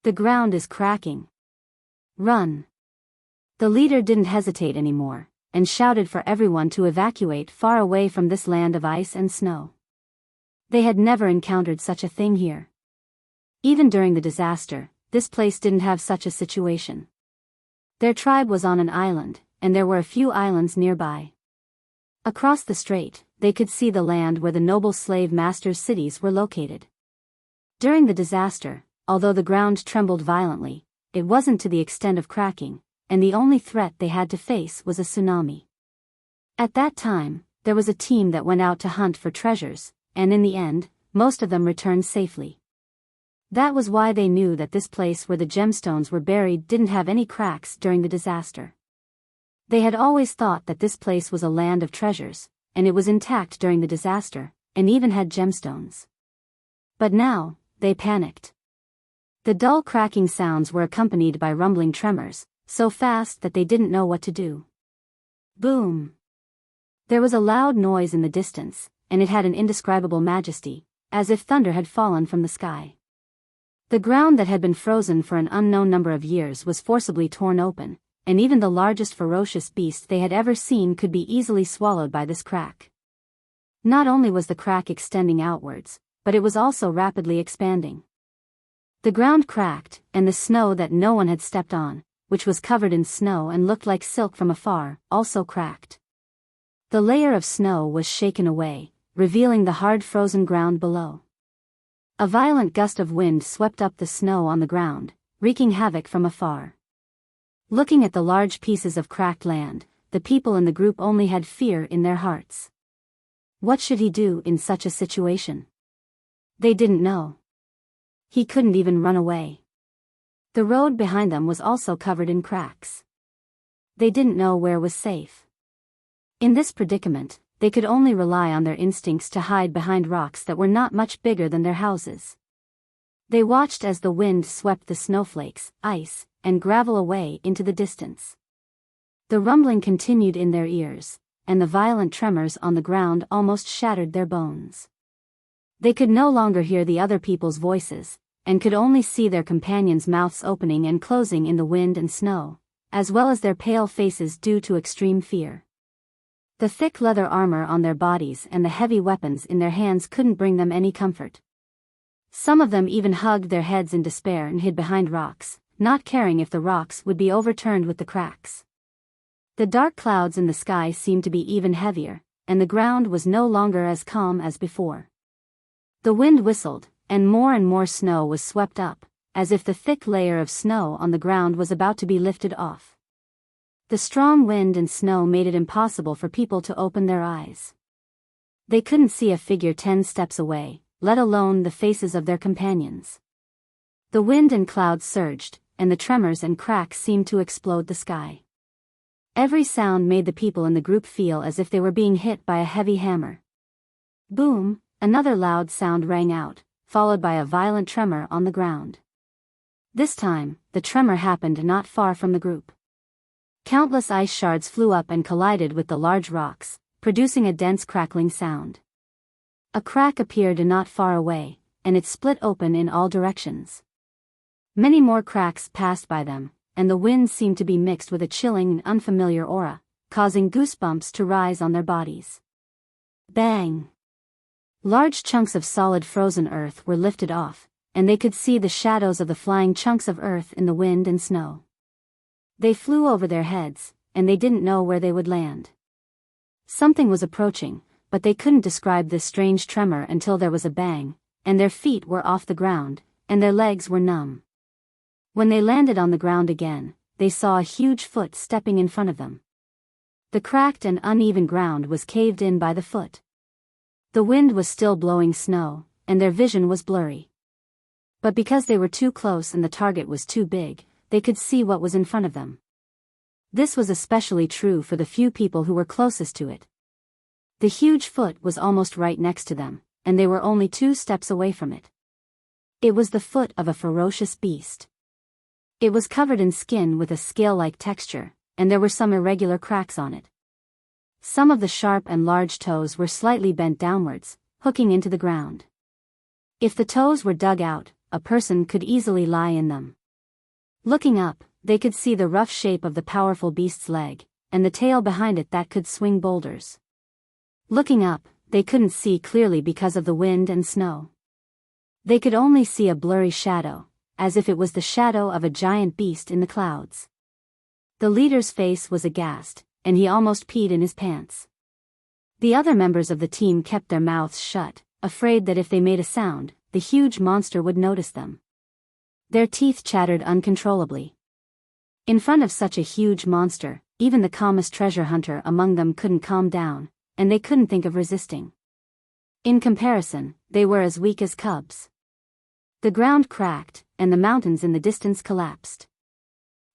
The ground is cracking. Run! The leader didn't hesitate anymore, and shouted for everyone to evacuate far away from this land of ice and snow. They had never encountered such a thing here. Even during the disaster, this place didn't have such a situation. Their tribe was on an island, and there were a few islands nearby. Across the strait, they could see the land where the noble slave masters' cities were located. During the disaster, although the ground trembled violently, it wasn't to the extent of cracking, and the only threat they had to face was a tsunami. At that time, there was a team that went out to hunt for treasures, and in the end, most of them returned safely. That was why they knew that this place where the gemstones were buried didn't have any cracks during the disaster. They had always thought that this place was a land of treasures, and it was intact during the disaster, and even had gemstones. But now, they panicked. The dull cracking sounds were accompanied by rumbling tremors, so fast that they didn't know what to do. Boom! There was a loud noise in the distance, and it had an indescribable majesty, as if thunder had fallen from the sky. The ground that had been frozen for an unknown number of years was forcibly torn open, and even the largest ferocious beast they had ever seen could be easily swallowed by this crack. Not only was the crack extending outwards, but it was also rapidly expanding. The ground cracked, and the snow that no one had stepped on, which was covered in snow and looked like silk from afar, also cracked. The layer of snow was shaken away, revealing the hard frozen ground below. A violent gust of wind swept up the snow on the ground, wreaking havoc from afar. Looking at the large pieces of cracked land, the people in the group only had fear in their hearts. What should he do in such a situation? They didn't know. He couldn't even run away. The road behind them was also covered in cracks. They didn't know where was safe. In this predicament, they could only rely on their instincts to hide behind rocks that were not much bigger than their houses. They watched as the wind swept the snowflakes, ice, and gravel away into the distance. The rumbling continued in their ears, and the violent tremors on the ground almost shattered their bones. They could no longer hear the other people's voices, and could only see their companions' mouths opening and closing in the wind and snow, as well as their pale faces due to extreme fear. The thick leather armor on their bodies and the heavy weapons in their hands couldn't bring them any comfort. Some of them even hugged their heads in despair and hid behind rocks, not caring if the rocks would be overturned with the cracks. The dark clouds in the sky seemed to be even heavier, and the ground was no longer as calm as before. The wind whistled, and more snow was swept up, as if the thick layer of snow on the ground was about to be lifted off. The strong wind and snow made it impossible for people to open their eyes. They couldn't see a figure 10 steps away, let alone the faces of their companions. The wind and clouds surged, and the tremors and cracks seemed to explode the sky. Every sound made the people in the group feel as if they were being hit by a heavy hammer. Boom, another loud sound rang out, followed by a violent tremor on the ground. This time, the tremor happened not far from the group. Countless ice shards flew up and collided with the large rocks, producing a dense crackling sound. A crack appeared not far away, and it split open in all directions. Many more cracks passed by them, and the wind seemed to be mixed with a chilling and unfamiliar aura, causing goosebumps to rise on their bodies. Bang! Large chunks of solid frozen earth were lifted off, and they could see the shadows of the flying chunks of earth in the wind and snow. They flew over their heads, and they didn't know where they would land. Something was approaching, but they couldn't describe this strange tremor until there was a bang, and their feet were off the ground, and their legs were numb. When they landed on the ground again, they saw a huge foot stepping in front of them. The cracked and uneven ground was caved in by the foot. The wind was still blowing snow, and their vision was blurry. But because they were too close and the target was too big, they could see what was in front of them. This was especially true for the few people who were closest to it. The huge foot was almost right next to them, and they were only 2 steps away from it. It was the foot of a ferocious beast. It was covered in skin with a scale-like texture, and there were some irregular cracks on it. Some of the sharp and large toes were slightly bent downwards, hooking into the ground. If the toes were dug out, a person could easily lie in them. Looking up, they could see the rough shape of the powerful beast's leg, and the tail behind it that could swing boulders. Looking up, they couldn't see clearly because of the wind and snow. They could only see a blurry shadow, as if it was the shadow of a giant beast in the clouds. The leader's face was aghast, and he almost peed in his pants. The other members of the team kept their mouths shut, afraid that if they made a sound, the huge monster would notice them. Their teeth chattered uncontrollably. In front of such a huge monster, even the calmest treasure hunter among them couldn't calm down, and they couldn't think of resisting. In comparison, they were as weak as cubs. The ground cracked, and the mountains in the distance collapsed.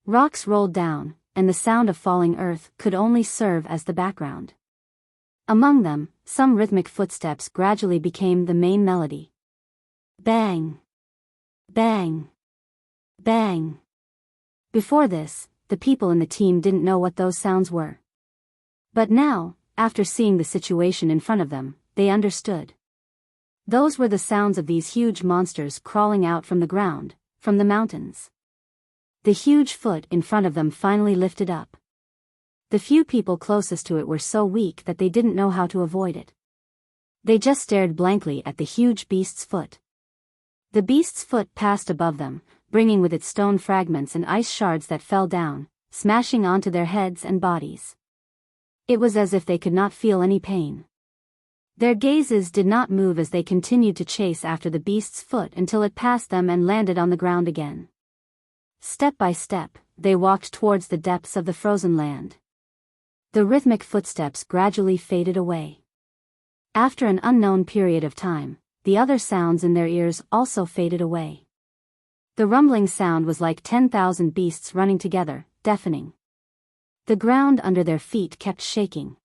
Rocks rolled down, and the sound of falling earth could only serve as the background. Among them, some rhythmic footsteps gradually became the main melody. Bang! Bang! Bang! Before this, the people in the team didn't know what those sounds were. But now, after seeing the situation in front of them, they understood. Those were the sounds of these huge monsters crawling out from the ground, from the mountains. The huge foot in front of them finally lifted up. The few people closest to it were so weak that they didn't know how to avoid it. They just stared blankly at the huge beast's foot. The beast's foot passed above them, bringing with it stone fragments and ice shards that fell down, smashing onto their heads and bodies. It was as if they could not feel any pain. Their gazes did not move as they continued to chase after the beast's foot until it passed them and landed on the ground again. Step by step, they walked towards the depths of the frozen land. The rhythmic footsteps gradually faded away. After an unknown period of time, the other sounds in their ears also faded away. The rumbling sound was like 10,000 beasts running together, deafening. The ground under their feet kept shaking.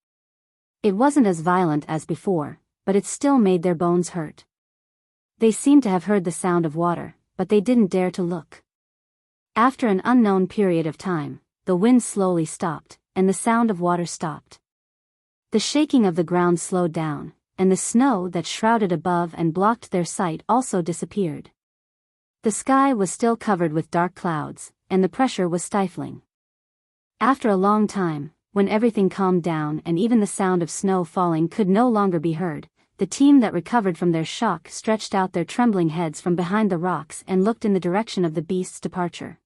It wasn't as violent as before, but it still made their bones hurt. They seemed to have heard the sound of water, but they didn't dare to look. After an unknown period of time, the wind slowly stopped, and the sound of water stopped. The shaking of the ground slowed down, and the snow that shrouded above and blocked their sight also disappeared. The sky was still covered with dark clouds, and the pressure was stifling. After a long time, when everything calmed down and even the sound of snow falling could no longer be heard, the team that recovered from their shock stretched out their trembling heads from behind the rocks and looked in the direction of the beast's departure.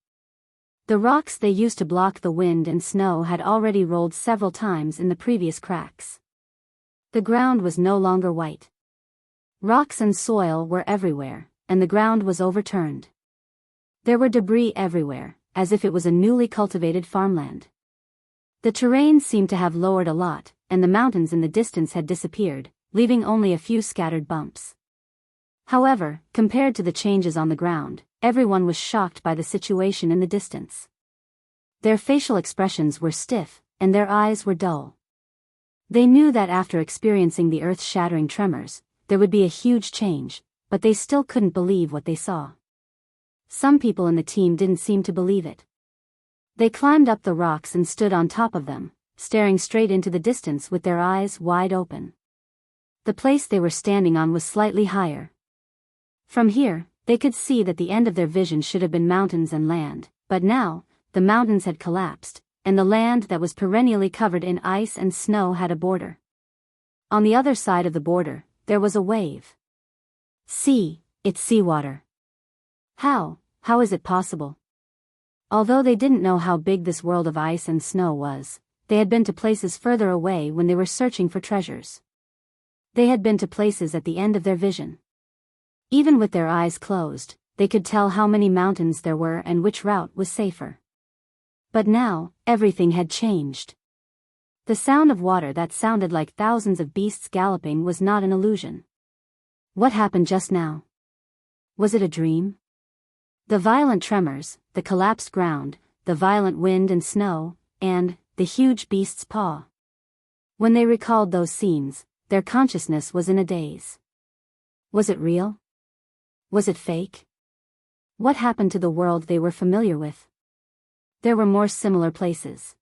The rocks they used to block the wind and snow had already rolled several times in the previous cracks. The ground was no longer white. Rocks and soil were everywhere, and the ground was overturned. There were debris everywhere, as if it was a newly cultivated farmland. The terrain seemed to have lowered a lot, and the mountains in the distance had disappeared, leaving only a few scattered bumps. However, compared to the changes on the ground, everyone was shocked by the situation in the distance. Their facial expressions were stiff, and their eyes were dull. They knew that after experiencing the earth-shattering tremors, there would be a huge change, but they still couldn't believe what they saw. Some people in the team didn't seem to believe it. They climbed up the rocks and stood on top of them, staring straight into the distance with their eyes wide open. The place they were standing on was slightly higher. From here, they could see that the end of their vision should have been mountains and land, but now, the mountains had collapsed, and the land that was perennially covered in ice and snow had a border. On the other side of the border, there was a wave. See, it's seawater. How is it possible? Although they didn't know how big this world of ice and snow was, they had been to places further away when they were searching for treasures. They had been to places at the end of their vision. Even with their eyes closed, they could tell how many mountains there were and which route was safer. But now, everything had changed. The sound of water that sounded like thousands of beasts galloping was not an illusion. What happened just now? Was it a dream? The violent tremors, the collapsed ground, the violent wind and snow, and the huge beast's paw. When they recalled those scenes, their consciousness was in a daze. Was it real? Was it fake? What happened to the world they were familiar with? There were more similar places.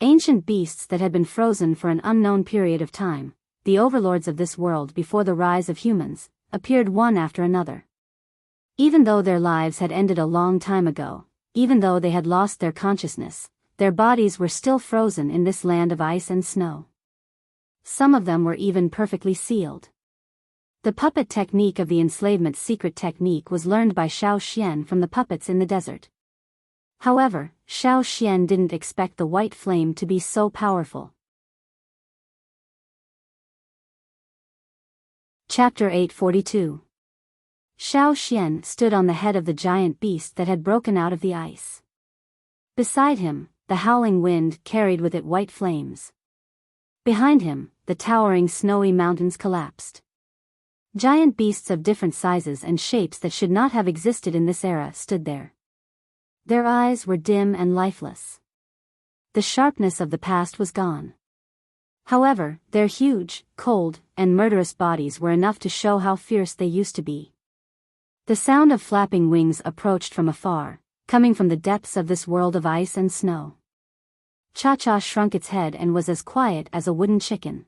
Ancient beasts that had been frozen for an unknown period of time, the overlords of this world before the rise of humans, appeared one after another. Even though their lives had ended a long time ago, even though they had lost their consciousness, their bodies were still frozen in this land of ice and snow. Some of them were even perfectly sealed. The puppet technique of the enslavement secret technique was learned by Xiao Xian from the puppets in the desert. However, Xiao Xian didn't expect the white flame to be so powerful. Chapter 842. Xiao Xian stood on the head of the giant beast that had broken out of the ice. Beside him, the howling wind carried with it white flames. Behind him, the towering snowy mountains collapsed. Giant beasts of different sizes and shapes that should not have existed in this era stood there. Their eyes were dim and lifeless. The sharpness of the past was gone. However, their huge, cold, and murderous bodies were enough to show how fierce they used to be. The sound of flapping wings approached from afar, coming from the depths of this world of ice and snow. Cha-Cha shrunk its head and was as quiet as a wooden chicken.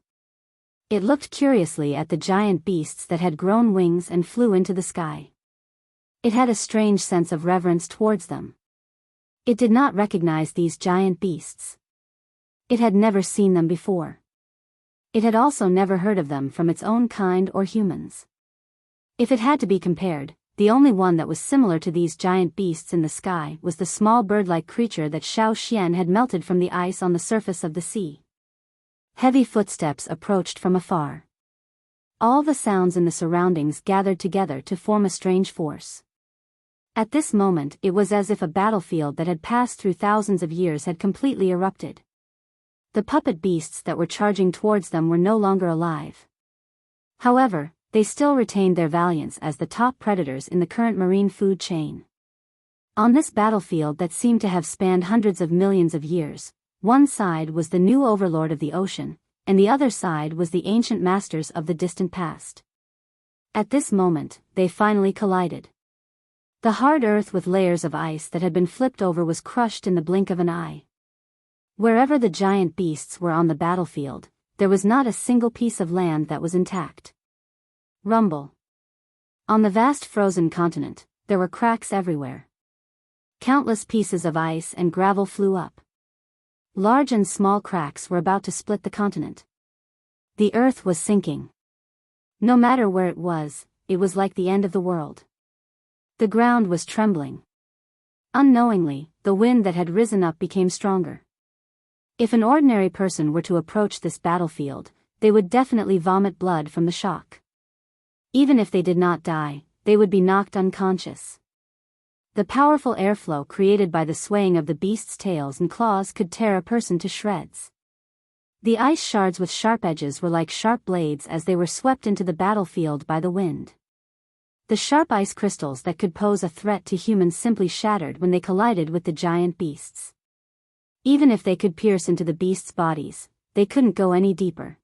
It looked curiously at the giant beasts that had grown wings and flew into the sky. It had a strange sense of reverence towards them. It did not recognize these giant beasts. It had never seen them before. It had also never heard of them from its own kind or humans. If it had to be compared, the only one that was similar to these giant beasts in the sky was the small bird-like creature that Xiao Xian had melted from the ice on the surface of the sea. Heavy footsteps approached from afar. All the sounds in the surroundings gathered together to form a strange force. At this moment it was as if a battlefield that had passed through thousands of years had completely erupted. The puppet beasts that were charging towards them were no longer alive. However, they still retained their valiance as the top predators in the current marine food chain. On this battlefield that seemed to have spanned hundreds of millions of years, one side was the new overlord of the ocean, and the other side was the ancient masters of the distant past. At this moment, they finally collided. The hard earth with layers of ice that had been flipped over was crushed in the blink of an eye. Wherever the giant beasts were on the battlefield, there was not a single piece of land that was intact. Rumble. On the vast frozen continent, there were cracks everywhere. Countless pieces of ice and gravel flew up. Large and small cracks were about to split the continent. The earth was sinking. No matter where it was like the end of the world. The ground was trembling. Unknowingly, the wind that had risen up became stronger. If an ordinary person were to approach this battlefield, they would definitely vomit blood from the shock. Even if they did not die, they would be knocked unconscious. The powerful airflow created by the swaying of the beasts' tails and claws could tear a person to shreds. The ice shards with sharp edges were like sharp blades as they were swept into the battlefield by the wind. The sharp ice crystals that could pose a threat to humans simply shattered when they collided with the giant beasts. Even if they could pierce into the beasts' bodies, they couldn't go any deeper.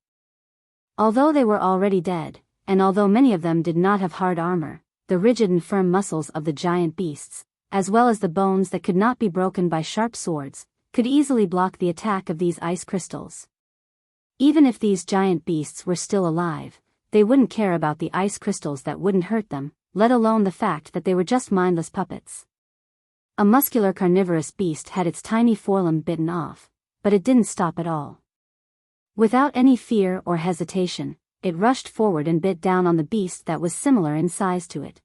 Although they were already dead, and although many of them did not have hard armor, the rigid and firm muscles of the giant beasts, as well as the bones that could not be broken by sharp swords, could easily block the attack of these ice crystals. Even if these giant beasts were still alive, they wouldn't care about the ice crystals that wouldn't hurt them, let alone the fact that they were just mindless puppets. A muscular carnivorous beast had its tiny forelimb bitten off, but it didn't stop at all. Without any fear or hesitation, it rushed forward and bit down on the beast that was similar in size to it.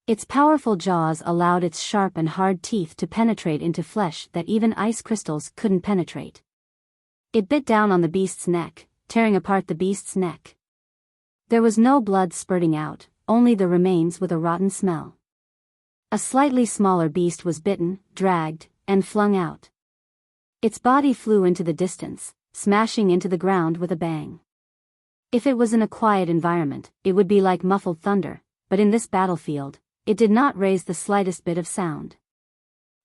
Its powerful jaws allowed its sharp and hard teeth to penetrate into flesh that even ice crystals couldn't penetrate. It bit down on the beast's neck, tearing apart the beast's neck. There was no blood spurting out, only the remains with a rotten smell. A slightly smaller beast was bitten, dragged, and flung out. Its body flew into the distance, smashing into the ground with a bang. If it was in a quiet environment, it would be like muffled thunder, but in this battlefield, it did not raise the slightest bit of sound.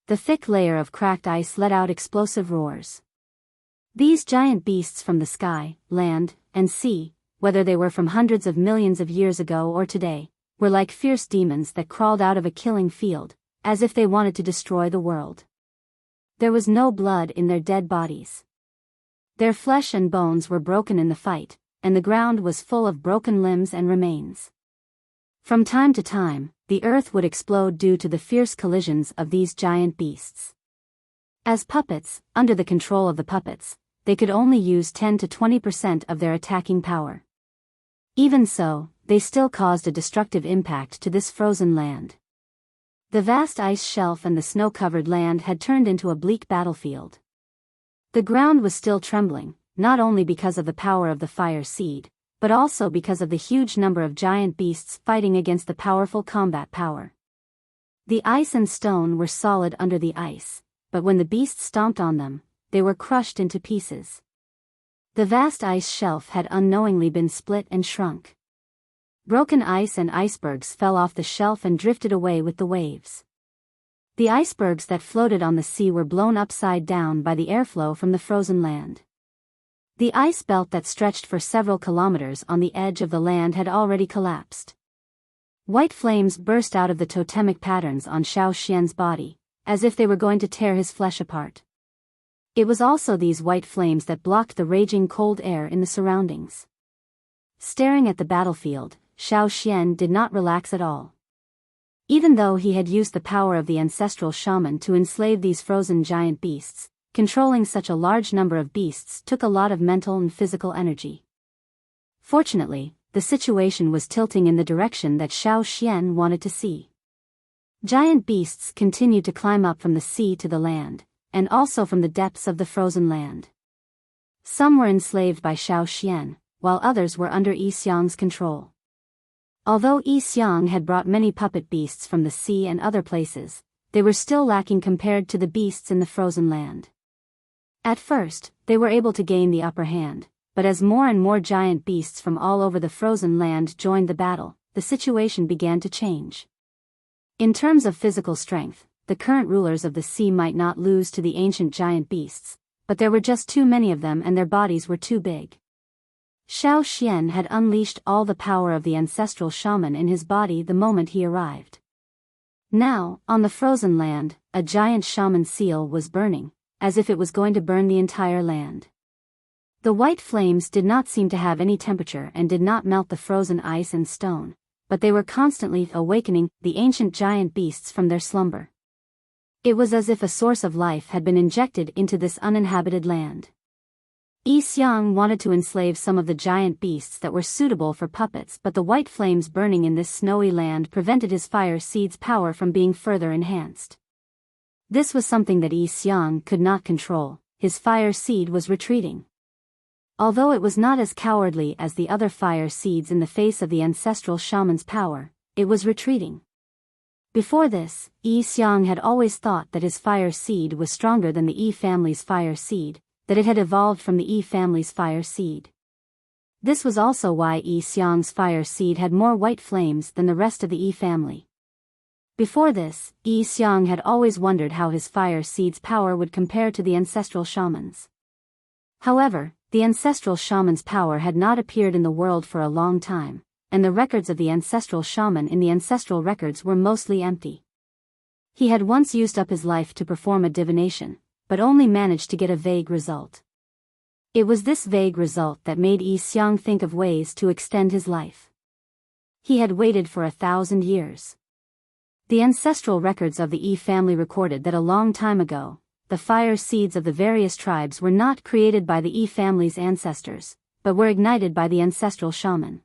The thick layer of cracked ice let out explosive roars. These giant beasts from the sky, land, and sea, whether they were from hundreds of millions of years ago or today, were like fierce demons that crawled out of a killing field, as if they wanted to destroy the world. There was no blood in their dead bodies. Their flesh and bones were broken in the fight, and the ground was full of broken limbs and remains. From time to time, the earth would explode due to the fierce collisions of these giant beasts. As puppets, under the control of the puppets, they could only use 10 to 20% of their attacking power. Even so, they still caused a destructive impact to this frozen land. The vast ice shelf and the snow-covered land had turned into a bleak battlefield. The ground was still trembling, not only because of the power of the fire seed, but also because of the huge number of giant beasts fighting against the powerful combat power. The ice and stone were solid under the ice, but when the beasts stomped on them, they were crushed into pieces. The vast ice shelf had unknowingly been split and shrunk. Broken ice and icebergs fell off the shelf and drifted away with the waves. The icebergs that floated on the sea were blown upside down by the airflow from the frozen land. The ice belt that stretched for several kilometers on the edge of the land had already collapsed. White flames burst out of the totemic patterns on Xiao Xian's body, as if they were going to tear his flesh apart. It was also these white flames that blocked the raging cold air in the surroundings. Staring at the battlefield, Xiao Xian did not relax at all. Even though he had used the power of the ancestral shaman to enslave these frozen giant beasts, controlling such a large number of beasts took a lot of mental and physical energy. Fortunately, the situation was tilting in the direction that Xiao Xian wanted to see. Giant beasts continued to climb up from the sea to the land, and also from the depths of the frozen land. Some were enslaved by Xiao Xian, while others were under Yi Xiang's control. Although Yi Xiang had brought many puppet beasts from the sea and other places, they were still lacking compared to the beasts in the frozen land. At first, they were able to gain the upper hand, but as more and more giant beasts from all over the frozen land joined the battle, the situation began to change. In terms of physical strength, the current rulers of the sea might not lose to the ancient giant beasts, but there were just too many of them and their bodies were too big. Xiao Xian had unleashed all the power of the ancestral shaman in his body the moment he arrived. Now, on the frozen land, a giant shaman seal was burning, as if it was going to burn the entire land. The white flames did not seem to have any temperature and did not melt the frozen ice and stone, but they were constantly awakening the ancient giant beasts from their slumber. It was as if a source of life had been injected into this uninhabited land. Yi Xiang wanted to enslave some of the giant beasts that were suitable for puppets, but the white flames burning in this snowy land prevented his fire seed's power from being further enhanced. This was something that Yi Xiang could not control. His fire seed was retreating. Although it was not as cowardly as the other fire seeds in the face of the ancestral shaman's power, it was retreating. Before this, Yi Xiang had always thought that his fire seed was stronger than the Yi family's fire seed, that it had evolved from the Yi family's fire seed. This was also why Yi Xiang's fire seed had more white flames than the rest of the Yi family. Before this, Yi Xiang had always wondered how his fire seed's power would compare to the ancestral shaman's. However, the ancestral shaman's power had not appeared in the world for a long time, and the records of the ancestral shaman in the ancestral records were mostly empty. He had once used up his life to perform a divination, but only managed to get a vague result. It was this vague result that made Yi Xiang think of ways to extend his life. He had waited for 1,000 years. The ancestral records of the Yi family recorded that a long time ago, the fire seeds of the various tribes were not created by the Yi family's ancestors, but were ignited by the ancestral shaman.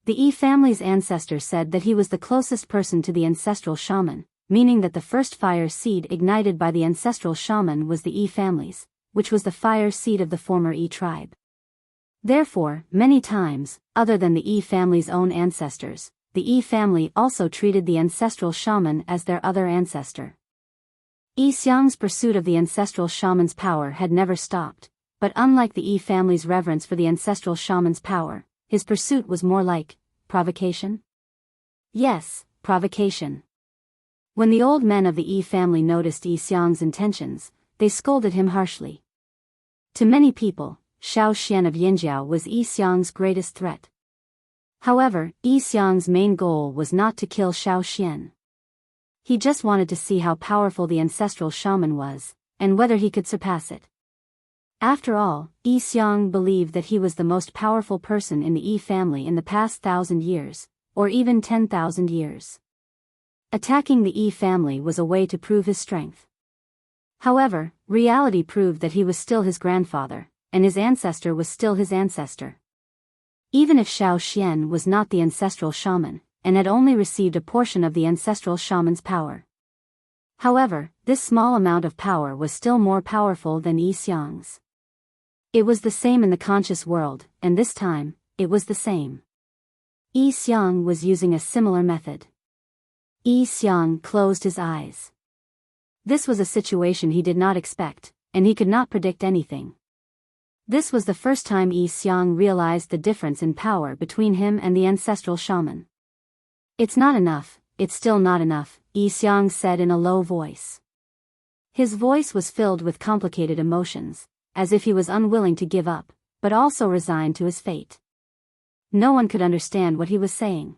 The Yi family's ancestor said that he was the closest person to the ancestral shaman, meaning that the first fire seed ignited by the ancestral shaman was the Yi family's, which was the fire seed of the former Yi tribe. Therefore, many times, other than the Yi family's own ancestors, the Yi family also treated the ancestral shaman as their other ancestor. Yi Xiang's pursuit of the ancestral shaman's power had never stopped, but unlike the Yi family's reverence for the ancestral shaman's power, his pursuit was more like provocation? Yes, provocation. When the old men of the Yi family noticed Yi Xiang's intentions, they scolded him harshly. To many people, Xiao Xian of Yinjiao was Yi Xiang's greatest threat. However, Yi Xiang's main goal was not to kill Xiao Xian. He just wanted to see how powerful the ancestral shaman was, and whether he could surpass it. After all, Yi Xiang believed that he was the most powerful person in the Yi family in the past 1,000 years, or even 10,000 years. Attacking the Yi family was a way to prove his strength. However, reality proved that he was still his grandfather, and his ancestor was still his ancestor. Even if Xiao Xian was not the ancestral shaman, and had only received a portion of the ancestral shaman's power. However, this small amount of power was still more powerful than Yi Xiang's. It was the same in the conscious world, and this time, it was the same. Yi Xiang was using a similar method. Yi Xiang closed his eyes. This was a situation he did not expect, and he could not predict anything. This was the first time Yi Xiang realized the difference in power between him and the ancestral shaman. It's not enough, it's still not enough, Yi Xiang said in a low voice. His voice was filled with complicated emotions, as if he was unwilling to give up, but also resigned to his fate. No one could understand what he was saying.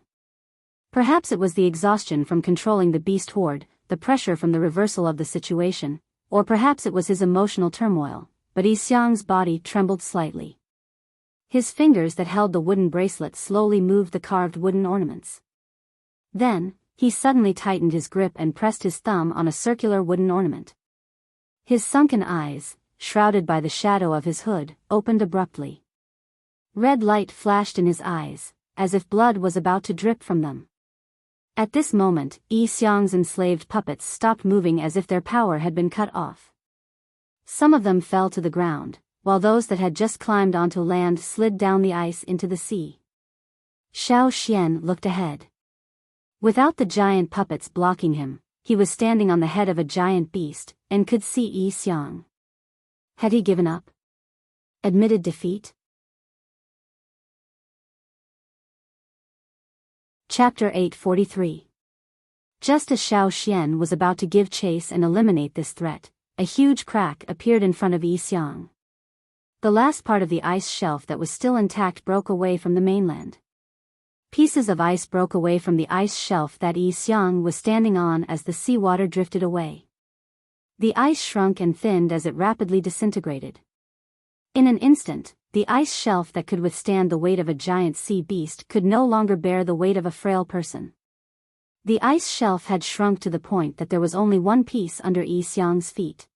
Perhaps it was the exhaustion from controlling the beast horde, the pressure from the reversal of the situation, or perhaps it was his emotional turmoil, but Yi Xiang's body trembled slightly. His fingers that held the wooden bracelet slowly moved the carved wooden ornaments. Then, he suddenly tightened his grip and pressed his thumb on a circular wooden ornament. His sunken eyes, shrouded by the shadow of his hood, opened abruptly. Red light flashed in his eyes, as if blood was about to drip from them. At this moment, Yi Xiang's enslaved puppets stopped moving as if their power had been cut off. Some of them fell to the ground, while those that had just climbed onto land slid down the ice into the sea. Xiao Xian looked ahead. Without the giant puppets blocking him, he was standing on the head of a giant beast, and could see Yi Xiang. Had he given up? Admitted defeat? Chapter 843. Just as Xiao Xian was about to give chase and eliminate this threat, a huge crack appeared in front of Yi Xiang. The last part of the ice shelf that was still intact broke away from the mainland. Pieces of ice broke away from the ice shelf that Yi Xiang was standing on as the seawater drifted away. The ice shrunk and thinned as it rapidly disintegrated. In an instant, the ice shelf that could withstand the weight of a giant sea beast could no longer bear the weight of a frail person. The ice shelf had shrunk to the point that there was only one piece under Yi Xiang's feet.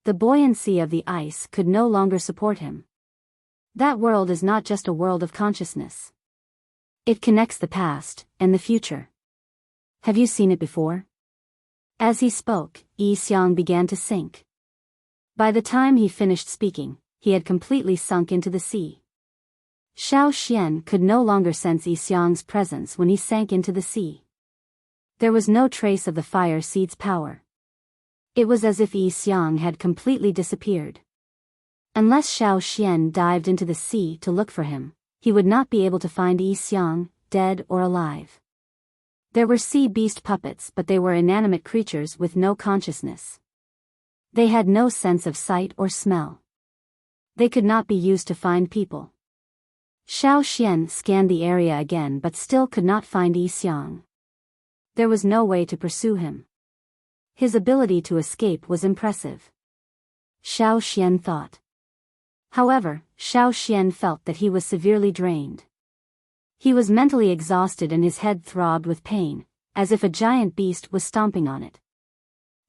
The buoyancy of the ice could no longer support him. That world is not just a world of consciousness. It connects the past and the future. Have you seen it before? As he spoke, Yi Xiang began to sink. By the time he finished speaking, he had completely sunk into the sea. Xiao Xian could no longer sense Yi Xiang's presence when he sank into the sea. There was no trace of the fire seed's power. It was as if Yi Xiang had completely disappeared. Unless Xiao Xian dived into the sea to look for him, he would not be able to find Yi Xiang, dead or alive. There were sea beast puppets, but they were inanimate creatures with no consciousness. They had no sense of sight or smell. They could not be used to find people. Xiao Xian scanned the area again but still could not find Yi Xiang. There was no way to pursue him. His ability to escape was impressive. Xiao Xian thought. However, Xiao Xian felt that he was severely drained. He was mentally exhausted and his head throbbed with pain, as if a giant beast was stomping on it.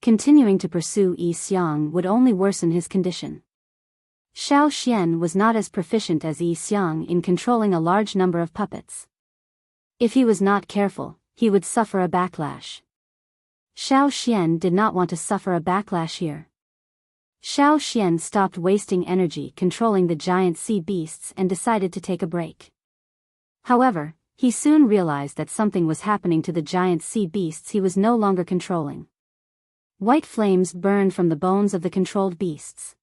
Continuing to pursue Yi Xiang would only worsen his condition. Xiao Xian was not as proficient as Yi Xiang in controlling a large number of puppets. If he was not careful, he would suffer a backlash. Xiao Xian did not want to suffer a backlash here. Xiao Xian stopped wasting energy controlling the giant sea beasts and decided to take a break. However, he soon realized that something was happening to the giant sea beasts he was no longer controlling. White flames burned from the bones of the controlled beasts.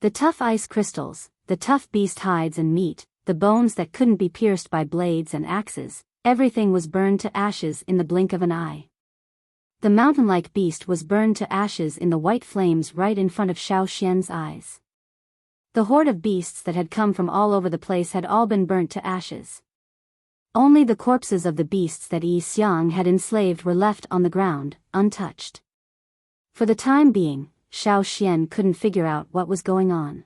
The tough ice crystals, the tough beast hides and meat, the bones that couldn't be pierced by blades and axes, everything was burned to ashes in the blink of an eye. The mountain-like beast was burned to ashes in the white flames right in front of Xiao Xian's eyes. The horde of beasts that had come from all over the place had all been burnt to ashes. Only the corpses of the beasts that Yi Xiang had enslaved were left on the ground, untouched. For the time being, Xiao Xian couldn't figure out what was going on.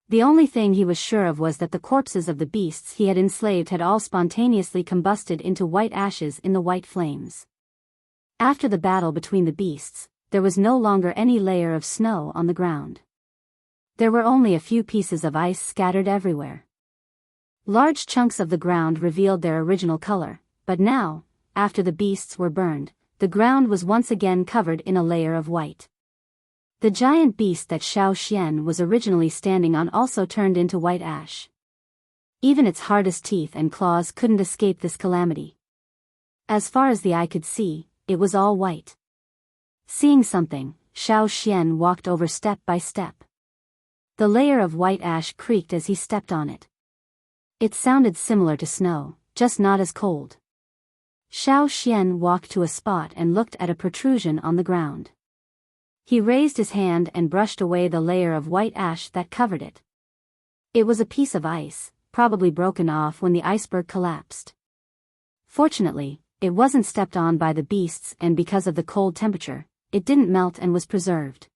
The only thing he was sure of was that the corpses of the beasts he had enslaved had all spontaneously combusted into white ashes in the white flames. After the battle between the beasts, there was no longer any layer of snow on the ground. There were only a few pieces of ice scattered everywhere. Large chunks of the ground revealed their original color, but now, after the beasts were burned, the ground was once again covered in a layer of white. The giant beast that Xiao Xian was originally standing on also turned into white ash. Even its hardest teeth and claws couldn't escape this calamity. As far as the eye could see, it was all white. Seeing something, Xiao Xian walked over step by step. The layer of white ash creaked as he stepped on it. It sounded similar to snow, just not as cold. Xiao Xian walked to a spot and looked at a protrusion on the ground. He raised his hand and brushed away the layer of white ash that covered it. It was a piece of ice, probably broken off when the iceberg collapsed. Fortunately, it wasn't stepped on by the beasts, and because of the cold temperature, it didn't melt and was preserved.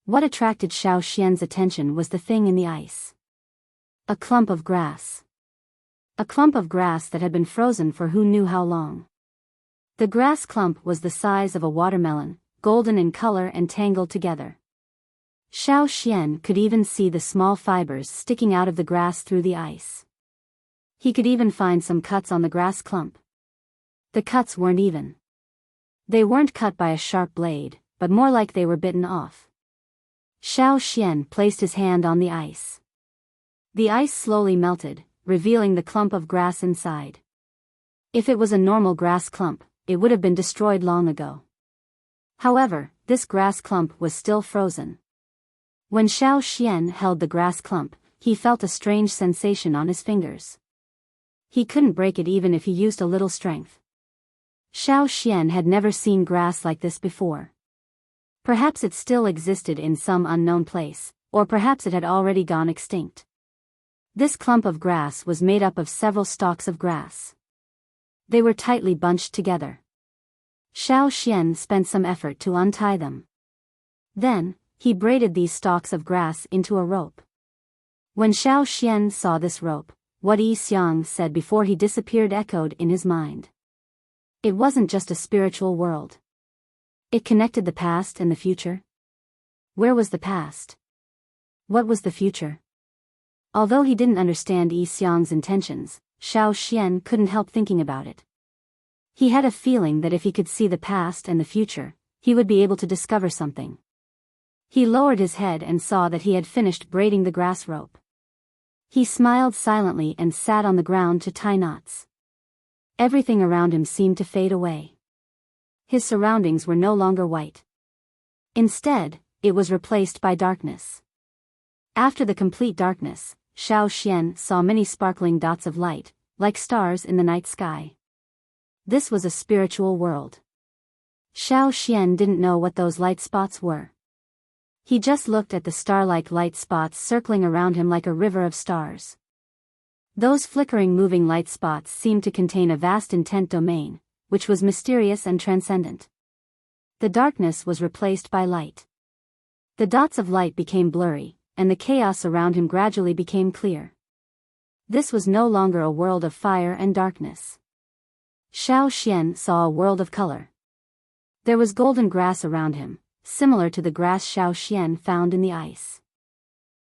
What attracted Xiao Xian's attention was the thing in the ice. A clump of grass. A clump of grass that had been frozen for who knew how long. The grass clump was the size of a watermelon, golden in color and tangled together. Xiao Xian could even see the small fibers sticking out of the grass through the ice. He could even find some cuts on the grass clump. The cuts weren't even. They weren't cut by a sharp blade, but more like they were bitten off. Xiao Xian placed his hand on the ice. The ice slowly melted, revealing the clump of grass inside. If it was a normal grass clump, it would have been destroyed long ago. However, this grass clump was still frozen. When Xiao Xian held the grass clump, he felt a strange sensation on his fingers. He couldn't break it even if he used a little strength. Xiao Xian had never seen grass like this before. Perhaps it still existed in some unknown place, or perhaps it had already gone extinct. This clump of grass was made up of several stalks of grass. They were tightly bunched together. Xiao Xian spent some effort to untie them. Then, he braided these stalks of grass into a rope. When Xiao Xian saw this rope, what Yi Xiang said before he disappeared echoed in his mind. It wasn't just a spiritual world. It connected the past and the future. Where was the past? What was the future? Although he didn't understand Yi Xiang's intentions, Xiao Xian couldn't help thinking about it. He had a feeling that if he could see the past and the future, he would be able to discover something. He lowered his head and saw that he had finished braiding the grass rope. He smiled silently and sat on the ground to tie knots. Everything around him seemed to fade away. His surroundings were no longer white. Instead, it was replaced by darkness. After the complete darkness, Xiao Xian saw many sparkling dots of light, like stars in the night sky. This was a spiritual world. Xiao Xian didn't know what those light spots were. He just looked at the star-like light spots circling around him like a river of stars. Those flickering moving light spots seemed to contain a vast intent domain, which was mysterious and transcendent. The darkness was replaced by light. The dots of light became blurry, and the chaos around him gradually became clear. This was no longer a world of fire and darkness. Xiao Xian saw a world of color. There was golden grass around him, similar to the grass Xiao Xian found in the ice.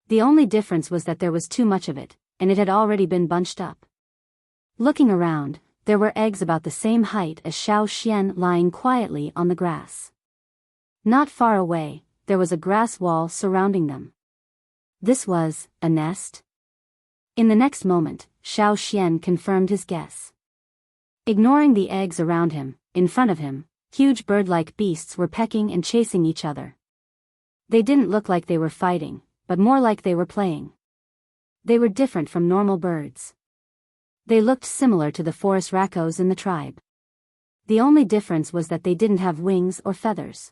The only difference was that there was too much of it, and it had already been bunched up. Looking around, there were eggs about the same height as Xiao Xian lying quietly on the grass. Not far away, there was a grass wall surrounding them. This was a nest? In the next moment, Xiao Xian confirmed his guess. Ignoring the eggs around him, in front of him, huge bird-like beasts were pecking and chasing each other. They didn't look like they were fighting, but more like they were playing. They were different from normal birds. They looked similar to the forest raccoons in the tribe. The only difference was that they didn't have wings or feathers.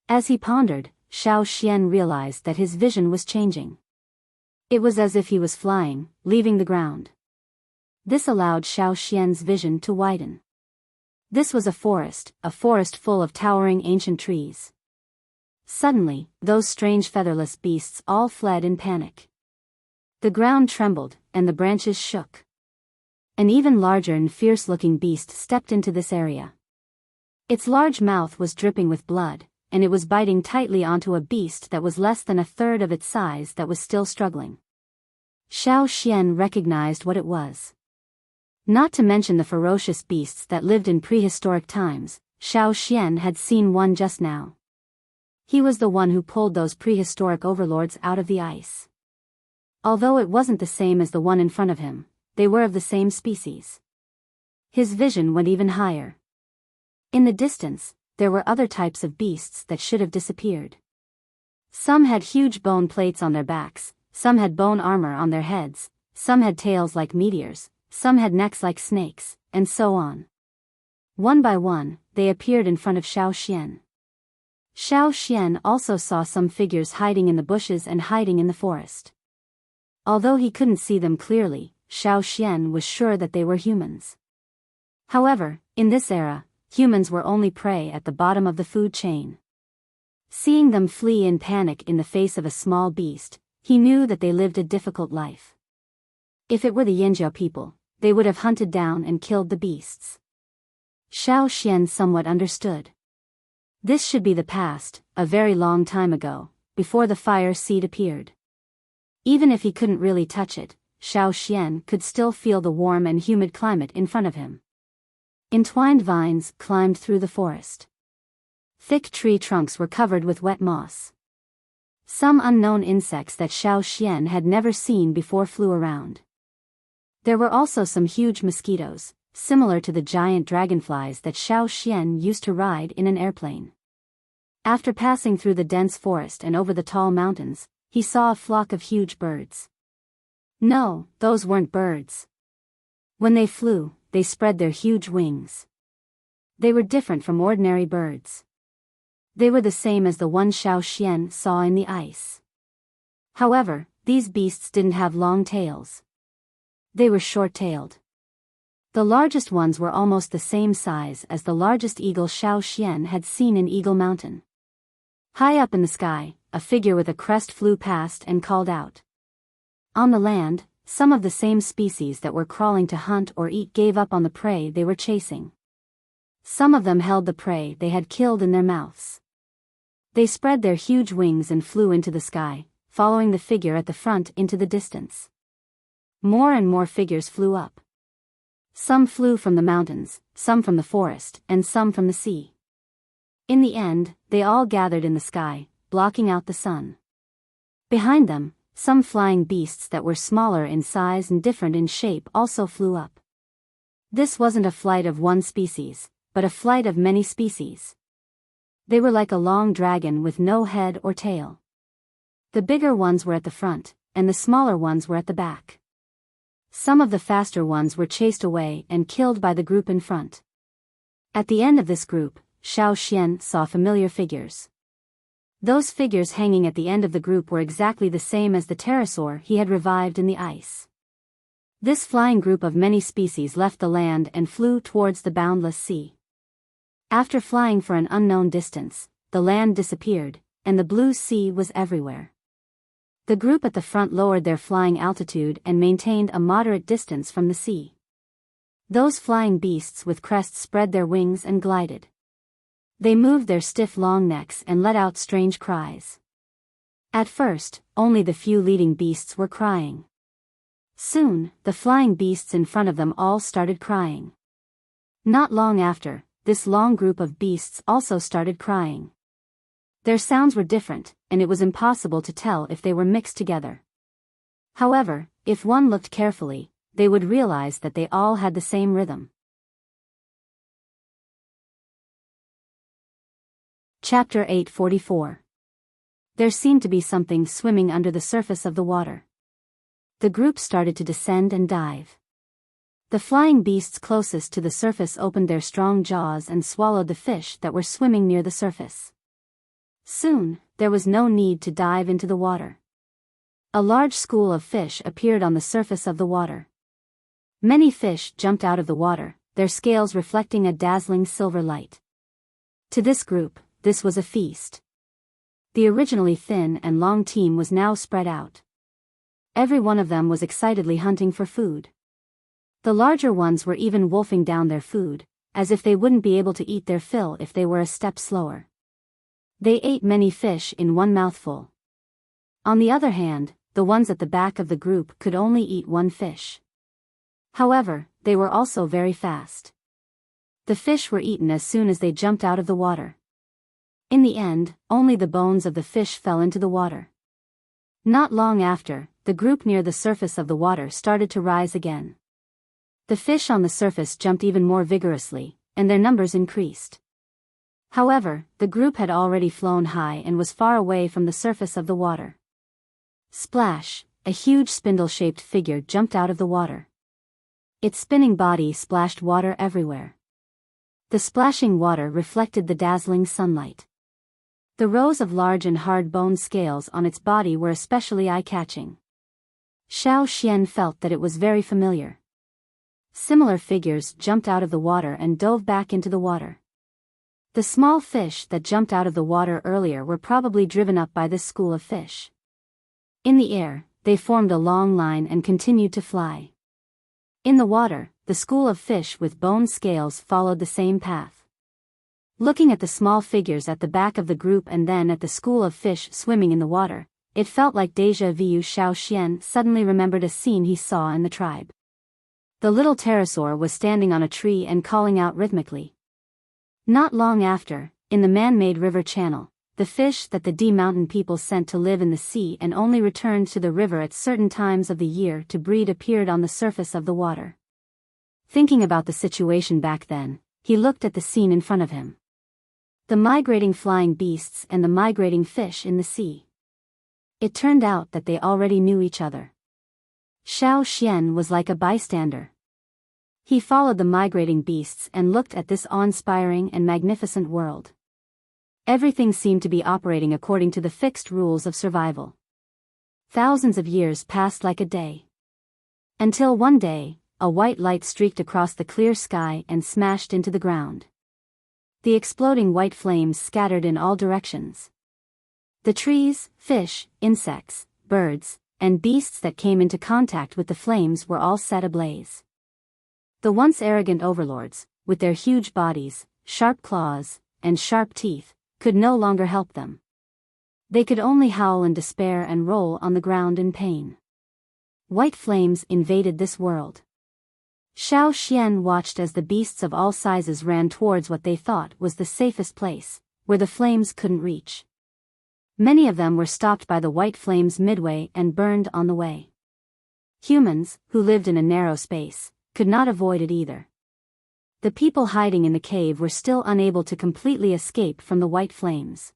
As he pondered, Xiao Xian realized that his vision was changing. It was as if he was flying, leaving the ground. This allowed Xiao Xian's vision to widen. This was a forest full of towering ancient trees. Suddenly, those strange featherless beasts all fled in panic. The ground trembled, and the branches shook. An even larger and fierce-looking beast stepped into this area. Its large mouth was dripping with blood, and it was biting tightly onto a beast that was less than a third of its size that was still struggling. Xiao Xian recognized what it was. Not to mention the ferocious beasts that lived in prehistoric times, Xiao Xian had seen one just now. He was the one who pulled those prehistoric overlords out of the ice. Although it wasn't the same as the one in front of him, they were of the same species. His vision went even higher. In the distance, there were other types of beasts that should have disappeared. Some had huge bone plates on their backs, some had bone armor on their heads, some had tails like meteors, some had necks like snakes, and so on. One by one, they appeared in front of Xiao Xian. Xiao Xian also saw some figures hiding in the bushes and hiding in the forest. Although he couldn't see them clearly, Xiao Xian was sure that they were humans. However, in this era, humans were only prey at the bottom of the food chain. Seeing them flee in panic in the face of a small beast, he knew that they lived a difficult life. If it were the Yanjiao people, they would have hunted down and killed the beasts. Xiao Xian somewhat understood. This should be the past, a very long time ago, before the fire seed appeared. Even if he couldn't really touch it, Xiao Xian could still feel the warm and humid climate in front of him. Entwined vines climbed through the forest. Thick tree trunks were covered with wet moss. Some unknown insects that Xiao Xian had never seen before flew around. There were also some huge mosquitoes, similar to the giant dragonflies that Xiao Xian used to ride in an airplane. After passing through the dense forest and over the tall mountains, he saw a flock of huge birds. No, those weren't birds. When they flew, they spread their huge wings. They were different from ordinary birds. They were the same as the one Xiao Xian saw in the ice. However, these beasts didn't have long tails. They were short-tailed. The largest ones were almost the same size as the largest eagle Xiao Xian had seen in Eagle Mountain. High up in the sky, a figure with a crest flew past and called out. On the land, some of the same species that were crawling to hunt or eat gave up on the prey they were chasing. Some of them held the prey they had killed in their mouths. They spread their huge wings and flew into the sky, following the figure at the front into the distance. More and more figures flew up. Some flew from the mountains, some from the forest, and some from the sea. In the end, they all gathered in the sky, blocking out the sun. Behind them, some flying beasts that were smaller in size and different in shape also flew up. This wasn't a flight of one species, but a flight of many species. They were like a long dragon with no head or tail. The bigger ones were at the front, and the smaller ones were at the back. Some of the faster ones were chased away and killed by the group in front. At the end of this group, Xiao Xian saw familiar figures. Those figures hanging at the end of the group were exactly the same as the pterosaur he had revived in the ice. This flying group of many species left the land and flew towards the boundless sea. After flying for an unknown distance, the land disappeared, and the blue sea was everywhere. The group at the front lowered their flying altitude and maintained a moderate distance from the sea. Those flying beasts with crests spread their wings and glided. They moved their stiff long necks and let out strange cries. At first, only the few leading beasts were crying. Soon, the flying beasts in front of them all started crying. Not long after, this long group of beasts also started crying. Their sounds were different, and it was impossible to tell if they were mixed together. However, if one looked carefully, they would realize that they all had the same rhythm. Chapter 844. There seemed to be something swimming under the surface of the water. The group started to descend and dive. The flying beasts closest to the surface opened their strong jaws and swallowed the fish that were swimming near the surface. Soon, there was no need to dive into the water. A large school of fish appeared on the surface of the water. Many fish jumped out of the water, their scales reflecting a dazzling silver light. To this group, this was a feast. The originally thin and long team was now spread out. Every one of them was excitedly hunting for food. The larger ones were even wolfing down their food, as if they wouldn't be able to eat their fill if they were a step slower. They ate many fish in one mouthful. On the other hand, the ones at the back of the group could only eat one fish. However, they were also very fast. The fish were eaten as soon as they jumped out of the water. In the end, only the bones of the fish fell into the water. Not long after, the group near the surface of the water started to rise again. The fish on the surface jumped even more vigorously, and their numbers increased. However, the group had already flown high and was far away from the surface of the water. Splash! A huge spindle-shaped figure jumped out of the water. Its spinning body splashed water everywhere. The splashing water reflected the dazzling sunlight. The rows of large and hard-boned scales on its body were especially eye-catching. Xiao Xian felt that it was very familiar. Similar figures jumped out of the water and dove back into the water. The small fish that jumped out of the water earlier were probably driven up by this school of fish. In the air, they formed a long line and continued to fly. In the water, the school of fish with bone scales followed the same path. Looking at the small figures at the back of the group and then at the school of fish swimming in the water, it felt like déjà vu. Xiao Xian suddenly remembered a scene he saw in the tribe. The little pterosaur was standing on a tree and calling out rhythmically. Not long after, in the man-made river channel, the fish that the D Mountain people sent to live in the sea and only returned to the river at certain times of the year to breed appeared on the surface of the water. Thinking about the situation back then, he looked at the scene in front of him. The migrating flying beasts and the migrating fish in the sea. It turned out that they already knew each other. Xiao Xian was like a bystander. He followed the migrating beasts and looked at this awe-inspiring and magnificent world. Everything seemed to be operating according to the fixed rules of survival. Thousands of years passed like a day. Until one day, a white light streaked across the clear sky and smashed into the ground. The exploding white flames scattered in all directions. The trees, fish, insects, birds, and beasts that came into contact with the flames were all set ablaze. The once arrogant overlords, with their huge bodies, sharp claws, and sharp teeth, could no longer help them. They could only howl in despair and roll on the ground in pain. White flames invaded this world. Xiao Xian watched as the beasts of all sizes ran towards what they thought was the safest place, where the flames couldn't reach. Many of them were stopped by the white flames midway and burned on the way. Humans, who lived in a narrow space, could not avoid it either. The people hiding in the cave were still unable to completely escape from the white flames.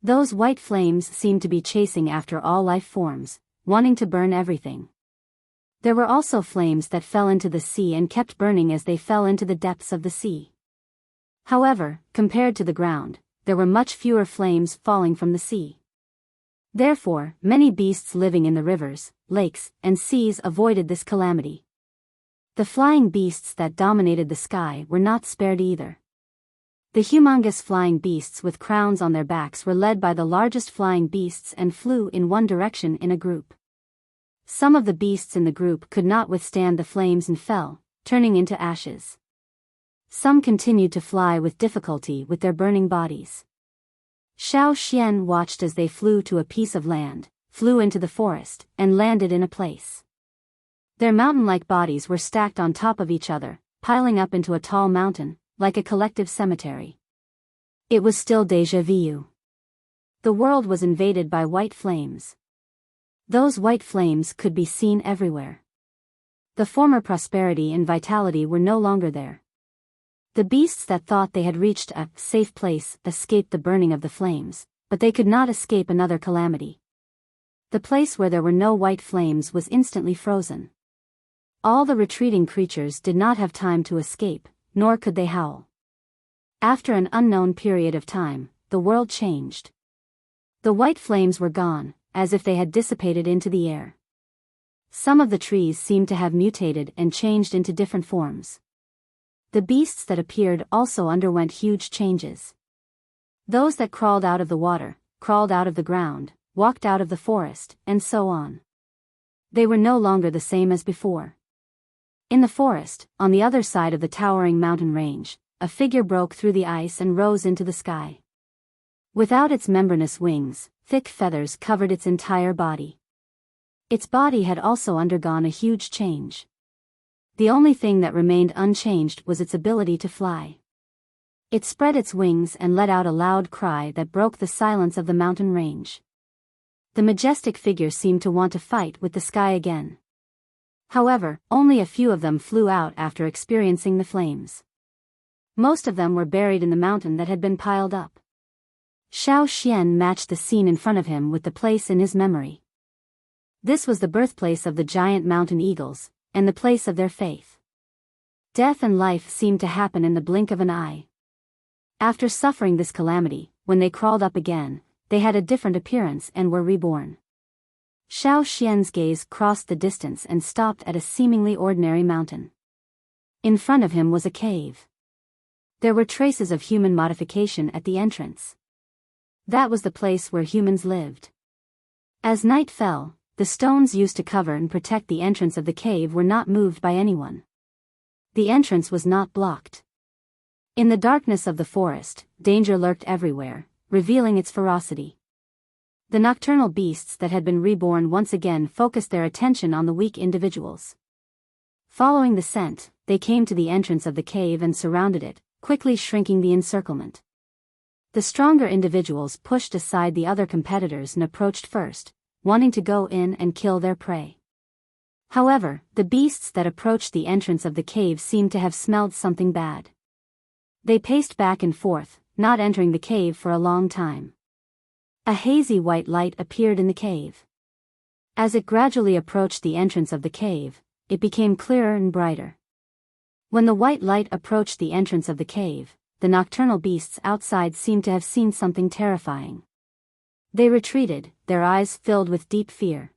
Those white flames seemed to be chasing after all life forms, wanting to burn everything. There were also flames that fell into the sea and kept burning as they fell into the depths of the sea. However, compared to the ground, there were much fewer flames falling from the sea. Therefore, many beasts living in the rivers, lakes, and seas avoided this calamity. The flying beasts that dominated the sky were not spared either. The humongous flying beasts with crowns on their backs were led by the largest flying beasts and flew in one direction in a group. Some of the beasts in the group could not withstand the flames and fell, turning into ashes. Some continued to fly with difficulty with their burning bodies. Xiao Xian watched as they flew to a piece of land, flew into the forest, and landed in a place. Their mountain-like bodies were stacked on top of each other, piling up into a tall mountain, like a collective cemetery. It was still déjà vu. The world was invaded by white flames. Those white flames could be seen everywhere. The former prosperity and vitality were no longer there. The beasts that thought they had reached a safe place escaped the burning of the flames, but they could not escape another calamity. The place where there were no white flames was instantly frozen. All the retreating creatures did not have time to escape, nor could they howl. After an unknown period of time, the world changed. The white flames were gone, as if they had dissipated into the air. Some of the trees seemed to have mutated and changed into different forms. The beasts that appeared also underwent huge changes. Those that crawled out of the water, crawled out of the ground, walked out of the forest, and so on. They were no longer the same as before. In the forest, on the other side of the towering mountain range, a figure broke through the ice and rose into the sky. Without its membranous wings, thick feathers covered its entire body. Its body had also undergone a huge change. The only thing that remained unchanged was its ability to fly. It spread its wings and let out a loud cry that broke the silence of the mountain range. The majestic figure seemed to want to fight with the sky again. However, only a few of them flew out after experiencing the flames. Most of them were buried in the mountain that had been piled up. Xiao Xian matched the scene in front of him with the place in his memory. This was the birthplace of the giant mountain eagles, and the place of their faith. Death and life seemed to happen in the blink of an eye. After suffering this calamity, when they crawled up again, they had a different appearance and were reborn. Xiao Xian's gaze crossed the distance and stopped at a seemingly ordinary mountain. In front of him was a cave. There were traces of human modification at the entrance. That was the place where humans lived. As night fell, the stones used to cover and protect the entrance of the cave were not moved by anyone. The entrance was not blocked. In the darkness of the forest, danger lurked everywhere, revealing its ferocity. The nocturnal beasts that had been reborn once again focused their attention on the weak individuals. Following the scent, they came to the entrance of the cave and surrounded it, quickly shrinking the encirclement. The stronger individuals pushed aside the other competitors and approached first, wanting to go in and kill their prey. However, the beasts that approached the entrance of the cave seemed to have smelled something bad. They paced back and forth, not entering the cave for a long time. A hazy white light appeared in the cave. As it gradually approached the entrance of the cave, it became clearer and brighter. When the white light approached the entrance of the cave, the nocturnal beasts outside seemed to have seen something terrifying. They retreated, their eyes filled with deep fear.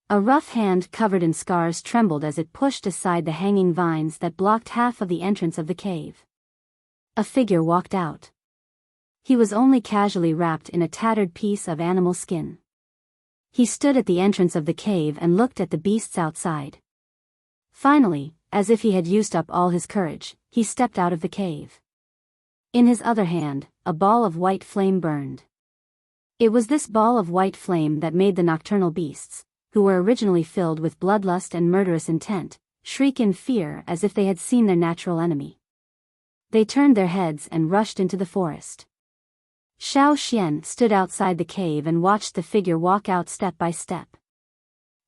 A rough hand covered in scars trembled as it pushed aside the hanging vines that blocked half of the entrance of the cave. A figure walked out. He was only casually wrapped in a tattered piece of animal skin. He stood at the entrance of the cave and looked at the beasts outside. Finally, as if he had used up all his courage, he stepped out of the cave. In his other hand, a ball of white flame burned. It was this ball of white flame that made the nocturnal beasts, who were originally filled with bloodlust and murderous intent, shriek in fear as if they had seen their natural enemy. They turned their heads and rushed into the forest. Xiao Xian stood outside the cave and watched the figure walk out step by step.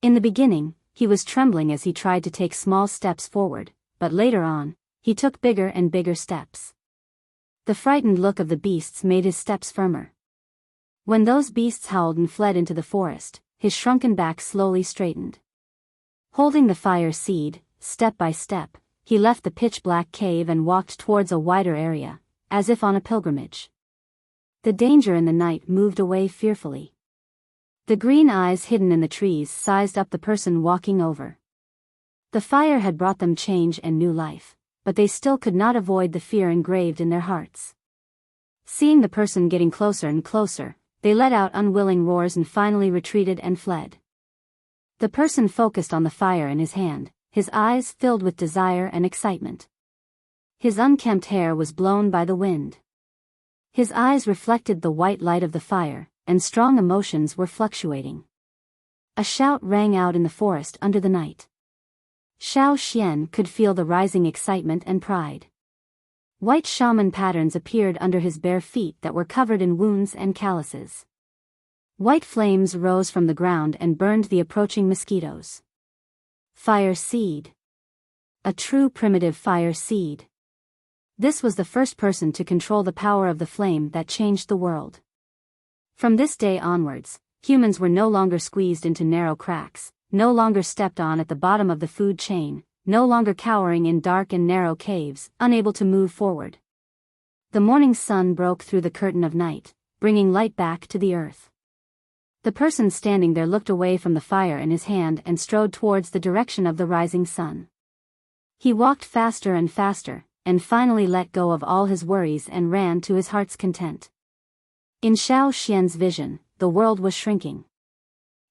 In the beginning, he was trembling as he tried to take small steps forward, but later on, he took bigger and bigger steps. The frightened look of the beasts made his steps firmer. When those beasts howled and fled into the forest, his shrunken back slowly straightened. Holding the fire seed, step by step, he left the pitch-black cave and walked towards a wider area, as if on a pilgrimage. The danger in the night moved away fearfully. The green eyes hidden in the trees sized up the person walking over. The fire had brought them change and new life, but they still could not avoid the fear engraved in their hearts. Seeing the person getting closer and closer, they let out unwilling roars and finally retreated and fled. The person focused on the fire in his hand, his eyes filled with desire and excitement. His unkempt hair was blown by the wind. His eyes reflected the white light of the fire, and strong emotions were fluctuating. A shout rang out in the forest under the night. Xiao Xian could feel the rising excitement and pride. White shaman patterns appeared under his bare feet that were covered in wounds and calluses. White flames rose from the ground and burned the approaching mosquitoes. Fire seed. A true primitive fire seed. This was the first person to control the power of the flame that changed the world. From this day onwards, humans were no longer squeezed into narrow cracks, no longer stepped on at the bottom of the food chain, no longer cowering in dark and narrow caves, unable to move forward. The morning sun broke through the curtain of night, bringing light back to the earth. The person standing there looked away from the fire in his hand and strode towards the direction of the rising sun. He walked faster and faster, and finally let go of all his worries and ran to his heart's content. In Xiao Xian's vision, the world was shrinking.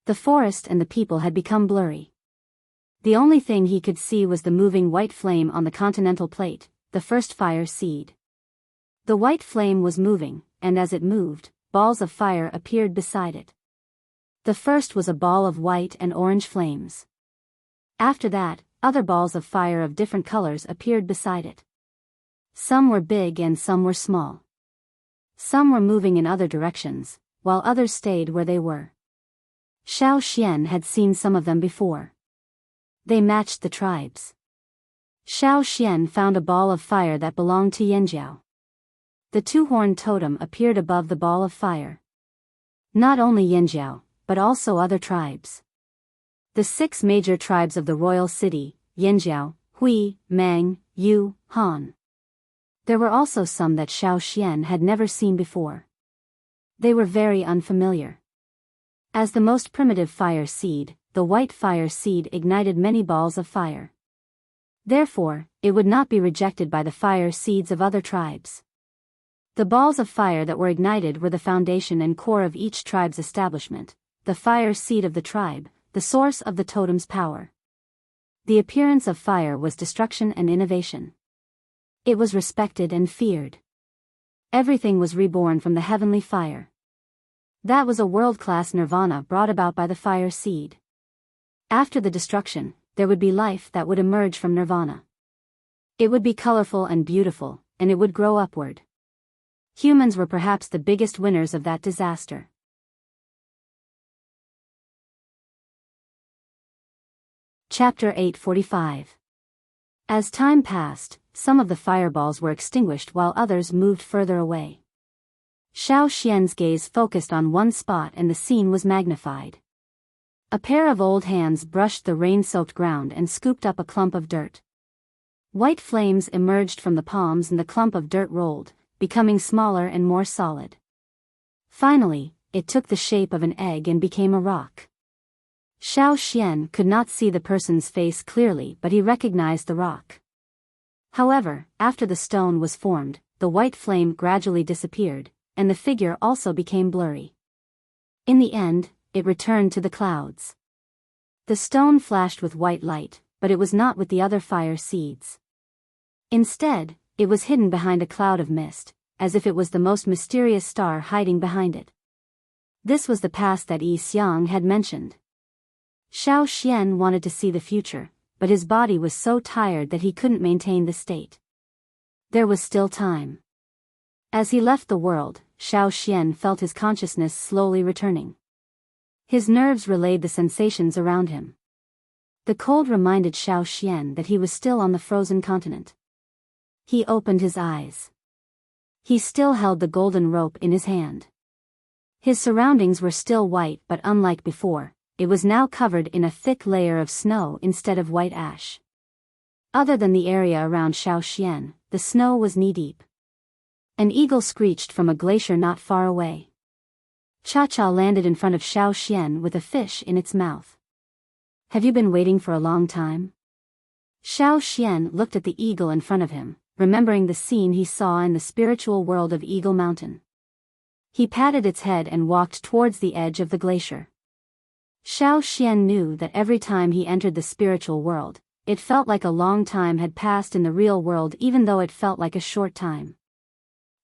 The forest and the people had become blurry. The only thing he could see was the moving white flame on the continental plate, the first fire seed. The white flame was moving, and as it moved, balls of fire appeared beside it. The first was a ball of white and orange flames. After that, other balls of fire of different colors appeared beside it. Some were big and some were small. Some were moving in other directions, while others stayed where they were. Xiao Xian had seen some of them before. They matched the tribes. Xiao Xian found a ball of fire that belonged to Yanjiao. The two-horned totem appeared above the ball of fire. Not only Yanjiao, but also other tribes. The 6 major tribes of the royal city, Yanjiao, Hui, Mang, Yu, Han. There were also some that Xiao Xian had never seen before. They were very unfamiliar. As the most primitive fire seed, the white fire seed ignited many balls of fire. Therefore, it would not be rejected by the fire seeds of other tribes. The balls of fire that were ignited were the foundation and core of each tribe's establishment, the fire seed of the tribe, the source of the totem's power. The appearance of fire was destruction and innovation. It was respected and feared. Everything was reborn from the heavenly fire. That was a world-class nirvana brought about by the fire seed. After the destruction, there would be life that would emerge from nirvana. It would be colorful and beautiful, and it would grow upward. Humans were perhaps the biggest winners of that disaster. Chapter 845. As time passed, some of the fireballs were extinguished while others moved further away. Xiao Xian's gaze focused on one spot and the scene was magnified. A pair of old hands brushed the rain-soaked ground and scooped up a clump of dirt. White flames emerged from the palms and the clump of dirt rolled, becoming smaller and more solid. Finally, it took the shape of an egg and became a rock. Xiao Xian could not see the person's face clearly, but he recognized the rock. However, after the stone was formed, the white flame gradually disappeared, and the figure also became blurry. In the end, it returned to the clouds. The stone flashed with white light, but it was not with the other fire seeds. Instead, it was hidden behind a cloud of mist, as if it was the most mysterious star hiding behind it. This was the past that Yi Xiang had mentioned. Xiao Xian wanted to see the future, but his body was so tired that he couldn't maintain the state. There was still time. As he left the world, Xiao Xian felt his consciousness slowly returning. His nerves relayed the sensations around him. The cold reminded Xiao Xian that he was still on the frozen continent. He opened his eyes. He still held the golden rope in his hand. His surroundings were still white, but unlike before, it was now covered in a thick layer of snow instead of white ash. Other than the area around Xiao Xian, the snow was knee-deep. An eagle screeched from a glacier not far away. Cha-Cha landed in front of Xiao Xian with a fish in its mouth. "Have you been waiting for a long time?" Xiao Xian looked at the eagle in front of him, remembering the scene he saw in the spiritual world of Eagle Mountain. He patted its head and walked towards the edge of the glacier. Xiao Xian knew that every time he entered the spiritual world, it felt like a long time had passed in the real world, even though it felt like a short time.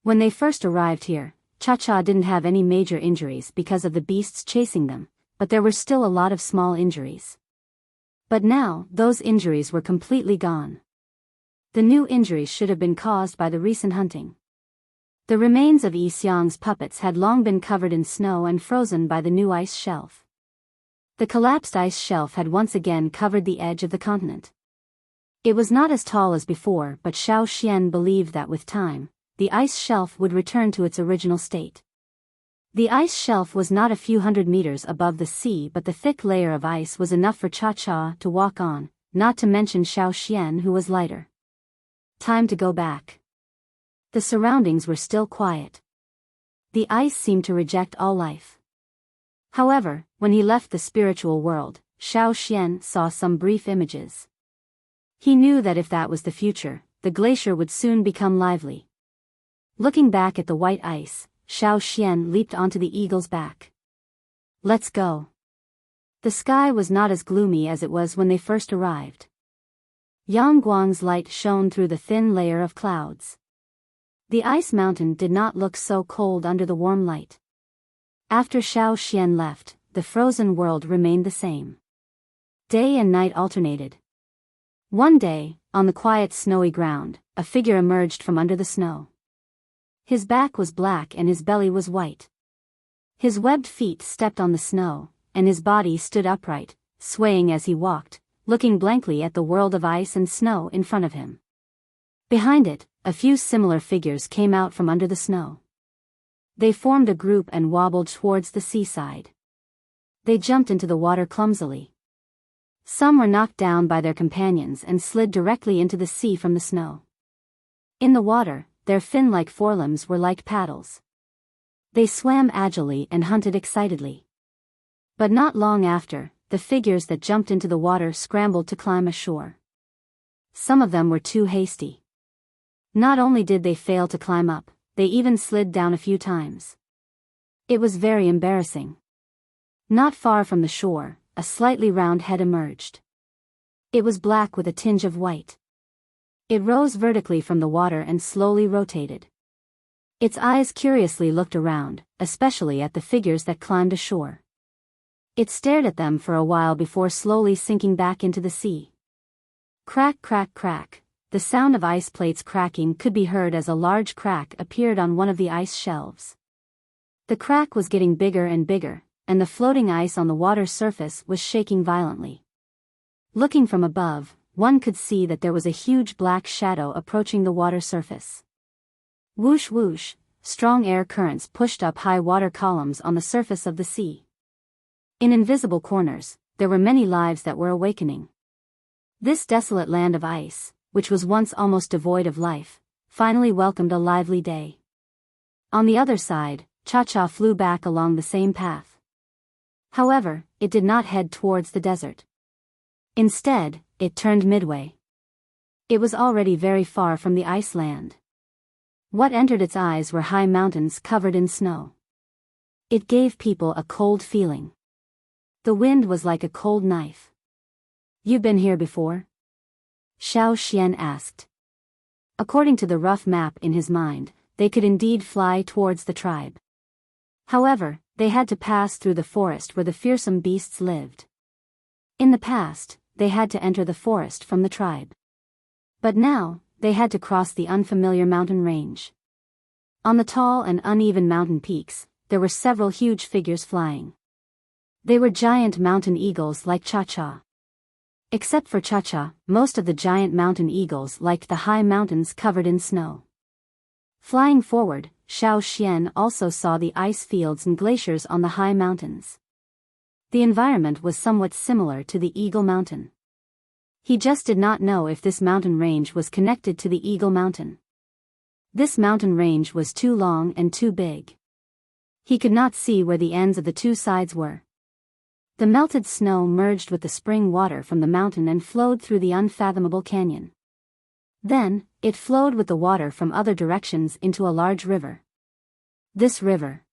When they first arrived here, Cha-Cha didn't have any major injuries because of the beasts chasing them, but there were still a lot of small injuries. But now, those injuries were completely gone. The new injuries should have been caused by the recent hunting. The remains of Yi Xiang's puppets had long been covered in snow and frozen by the new ice shelf. The collapsed ice shelf had once again covered the edge of the continent. It was not as tall as before, but Xiao Xian believed that with time, the ice shelf would return to its original state. The ice shelf was not a few hundred meters above the sea, but the thick layer of ice was enough for Cha-Cha to walk on, not to mention Xiao Xian, who was lighter. Time to go back. The surroundings were still quiet. The ice seemed to reject all life. However, when he left the spiritual world, Xiao Xian saw some brief images. He knew that if that was the future, the glacier would soon become lively. Looking back at the white ice, Xiao Xian leaped onto the eagle's back. "Let's go." The sky was not as gloomy as it was when they first arrived. Yangguang's light shone through the thin layer of clouds. The ice mountain did not look so cold under the warm light. After Xiao Xian left, the frozen world remained the same. Day and night alternated. One day, on the quiet snowy ground, a figure emerged from under the snow. His back was black and his belly was white. His webbed feet stepped on the snow, and his body stood upright, swaying as he walked, looking blankly at the world of ice and snow in front of him. Behind it, a few similar figures came out from under the snow. They formed a group and wobbled towards the seaside. They jumped into the water clumsily. Some were knocked down by their companions and slid directly into the sea from the snow. In the water, their fin-like forelimbs were like paddles. They swam agilely and hunted excitedly. But not long after, the figures that jumped into the water scrambled to climb ashore. Some of them were too hasty. Not only did they fail to climb up, they even slid down a few times. It was very embarrassing. Not far from the shore, a slightly round head emerged. It was black with a tinge of white. It rose vertically from the water and slowly rotated. Its eyes curiously looked around, especially at the figures that climbed ashore. It stared at them for a while before slowly sinking back into the sea. Crack, crack, crack. The sound of ice plates cracking could be heard as a large crack appeared on one of the ice shelves. The crack was getting bigger and bigger, and the floating ice on the water surface was shaking violently. Looking from above, one could see that there was a huge black shadow approaching the water surface. Whoosh whoosh, strong air currents pushed up high water columns on the surface of the sea. In invisible corners, there were many lives that were awakening. This desolate land of ice, which was once almost devoid of life, finally welcomed a lively day. On the other side, Cha-Cha flew back along the same path. However, it did not head towards the desert. Instead, it turned midway. It was already very far from the ice land. What entered its eyes were high mountains covered in snow. It gave people a cold feeling. The wind was like a cold knife. "You been here before?" Xiao Xian asked. According to the rough map in his mind, they could indeed fly towards the tribe. However, they had to pass through the forest where the fearsome beasts lived. In the past, they had to enter the forest from the tribe. But now, they had to cross the unfamiliar mountain range. On the tall and uneven mountain peaks, there were several huge figures flying. They were giant mountain eagles like Cha-Cha. Except for Cha-Cha, most of the giant mountain eagles liked the high mountains covered in snow. Flying forward, Xiao Xian also saw the ice fields and glaciers on the high mountains. The environment was somewhat similar to the Eagle Mountain. He just did not know if this mountain range was connected to the Eagle Mountain. This mountain range was too long and too big. He could not see where the ends of the two sides were. The melted snow merged with the spring water from the mountain and flowed through the unfathomable canyon. Then, it flowed with the water from other directions into a large river. This river.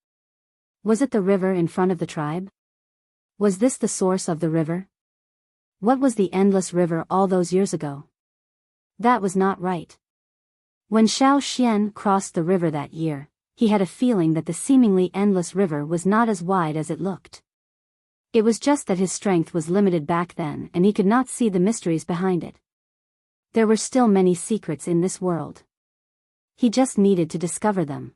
Was it the river in front of the tribe? Was this the source of the river? What was the endless river all those years ago? That was not right. When Xiao Xian crossed the river that year, he had a feeling that the seemingly endless river was not as wide as it looked. It was just that his strength was limited back then and he could not see the mysteries behind it. There were still many secrets in this world. He just needed to discover them.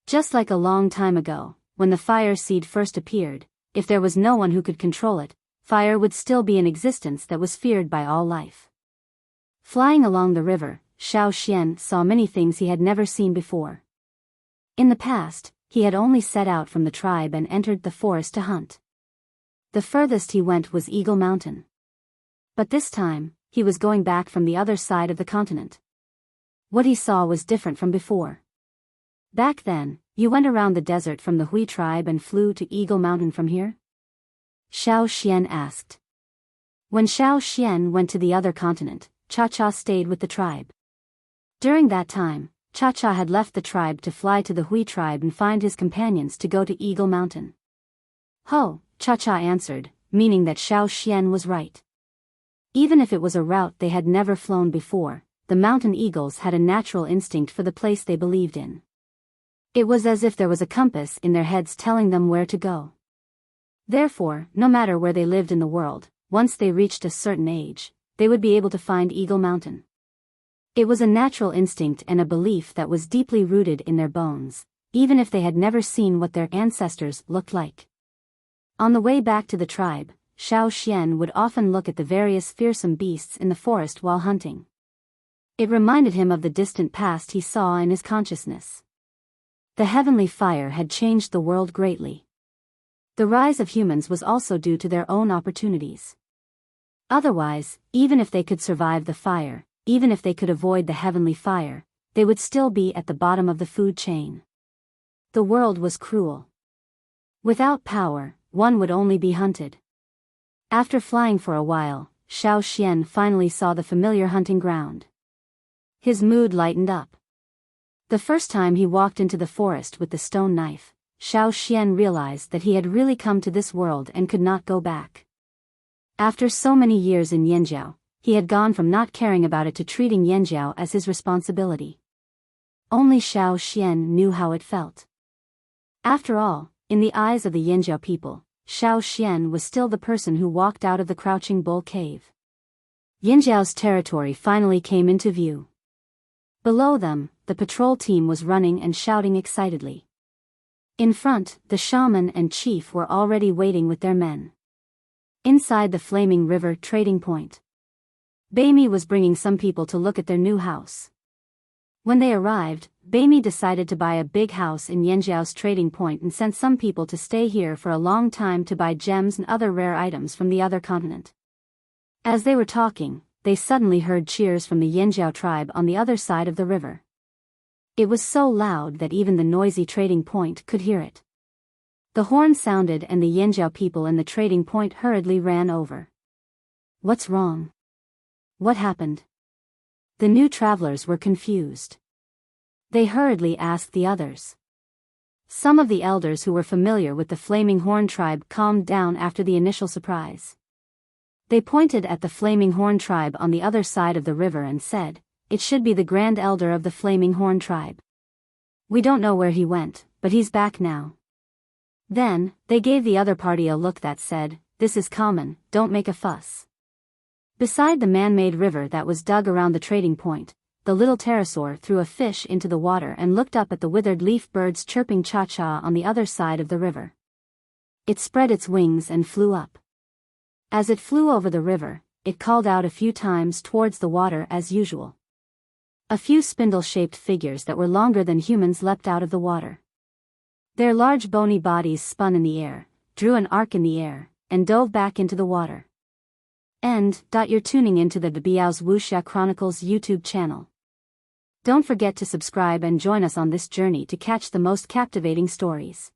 Just like a long time ago, when the fire seed first appeared, if there was no one who could control it, fire would still be in existence that was feared by all life. Flying along the river, Xiao Xian saw many things he had never seen before. In the past, he had only set out from the tribe and entered the forest to hunt. The furthest he went was Eagle Mountain. But this time, he was going back from the other side of the continent. What he saw was different from before. Back then, you went around the desert from the Hui tribe and flew to Eagle Mountain from here? Xiao Xian asked. When Xiao Xian went to the other continent, Cha-Cha stayed with the tribe. During that time, Cha-Cha had left the tribe to fly to the Hui tribe and find his companions to go to Eagle Mountain. Ho, Cha-Cha answered, meaning that Xiao Xian was right. Even if it was a route they had never flown before, the mountain eagles had a natural instinct for the place they believed in. It was as if there was a compass in their heads telling them where to go. Therefore, no matter where they lived in the world, once they reached a certain age, they would be able to find Eagle Mountain. It was a natural instinct and a belief that was deeply rooted in their bones, even if they had never seen what their ancestors looked like. On the way back to the tribe, Xiao Xian would often look at the various fearsome beasts in the forest while hunting. It reminded him of the distant past he saw in his consciousness. The heavenly fire had changed the world greatly. The rise of humans was also due to their own opportunities. Otherwise, even if they could survive the fire, even if they could avoid the heavenly fire, they would still be at the bottom of the food chain. The world was cruel. Without power, one would only be hunted. After flying for a while, Xiao Xian finally saw the familiar hunting ground. His mood lightened up. The first time he walked into the forest with the stone knife, Xiao Xian realized that he had really come to this world and could not go back. After so many years in Yanjiao, he had gone from not caring about it to treating Yanjiao as his responsibility. Only Xiao Xian knew how it felt. After all, in the eyes of the Yanjiao people, Xiao Xian was still the person who walked out of the Crouching Bull Cave. Yanjiao's territory finally came into view. Below them, the patrol team was running and shouting excitedly. In front, the shaman and chief were already waiting with their men. Inside the Flaming River trading point, Beimi was bringing some people to look at their new house. When they arrived, Beimi decided to buy a big house in Yanjiao's trading point and sent some people to stay here for a long time to buy gems and other rare items from the other continent. As they were talking, they suddenly heard cheers from the Yanjiao tribe on the other side of the river. It was so loud that even the noisy trading point could hear it. The horn sounded and the Yanjiao people in the trading point hurriedly ran over. What's wrong? What happened? The new travelers were confused. They hurriedly asked the others. Some of the elders who were familiar with the Flaming Horn tribe calmed down after the initial surprise. They pointed at the Flaming Horn tribe on the other side of the river and said, "It should be the Grand Elder of the Flaming Horn tribe. We don't know where he went, but he's back now." Then, they gave the other party a look that said, "This is common, don't make a fuss." Beside the man-made river that was dug around the trading point, the little pterosaur threw a fish into the water and looked up at the withered leaf birds chirping cha-cha on the other side of the river. It spread its wings and flew up. As it flew over the river, it called out a few times towards the water as usual. A few spindle-shaped figures that were longer than humans leapt out of the water. Their large bony bodies spun in the air, drew an arc in the air, and dove back into the water. You're tuning into the Biyao's Wuxia Chronicles YouTube channel. Don't forget to subscribe and join us on this journey to catch the most captivating stories.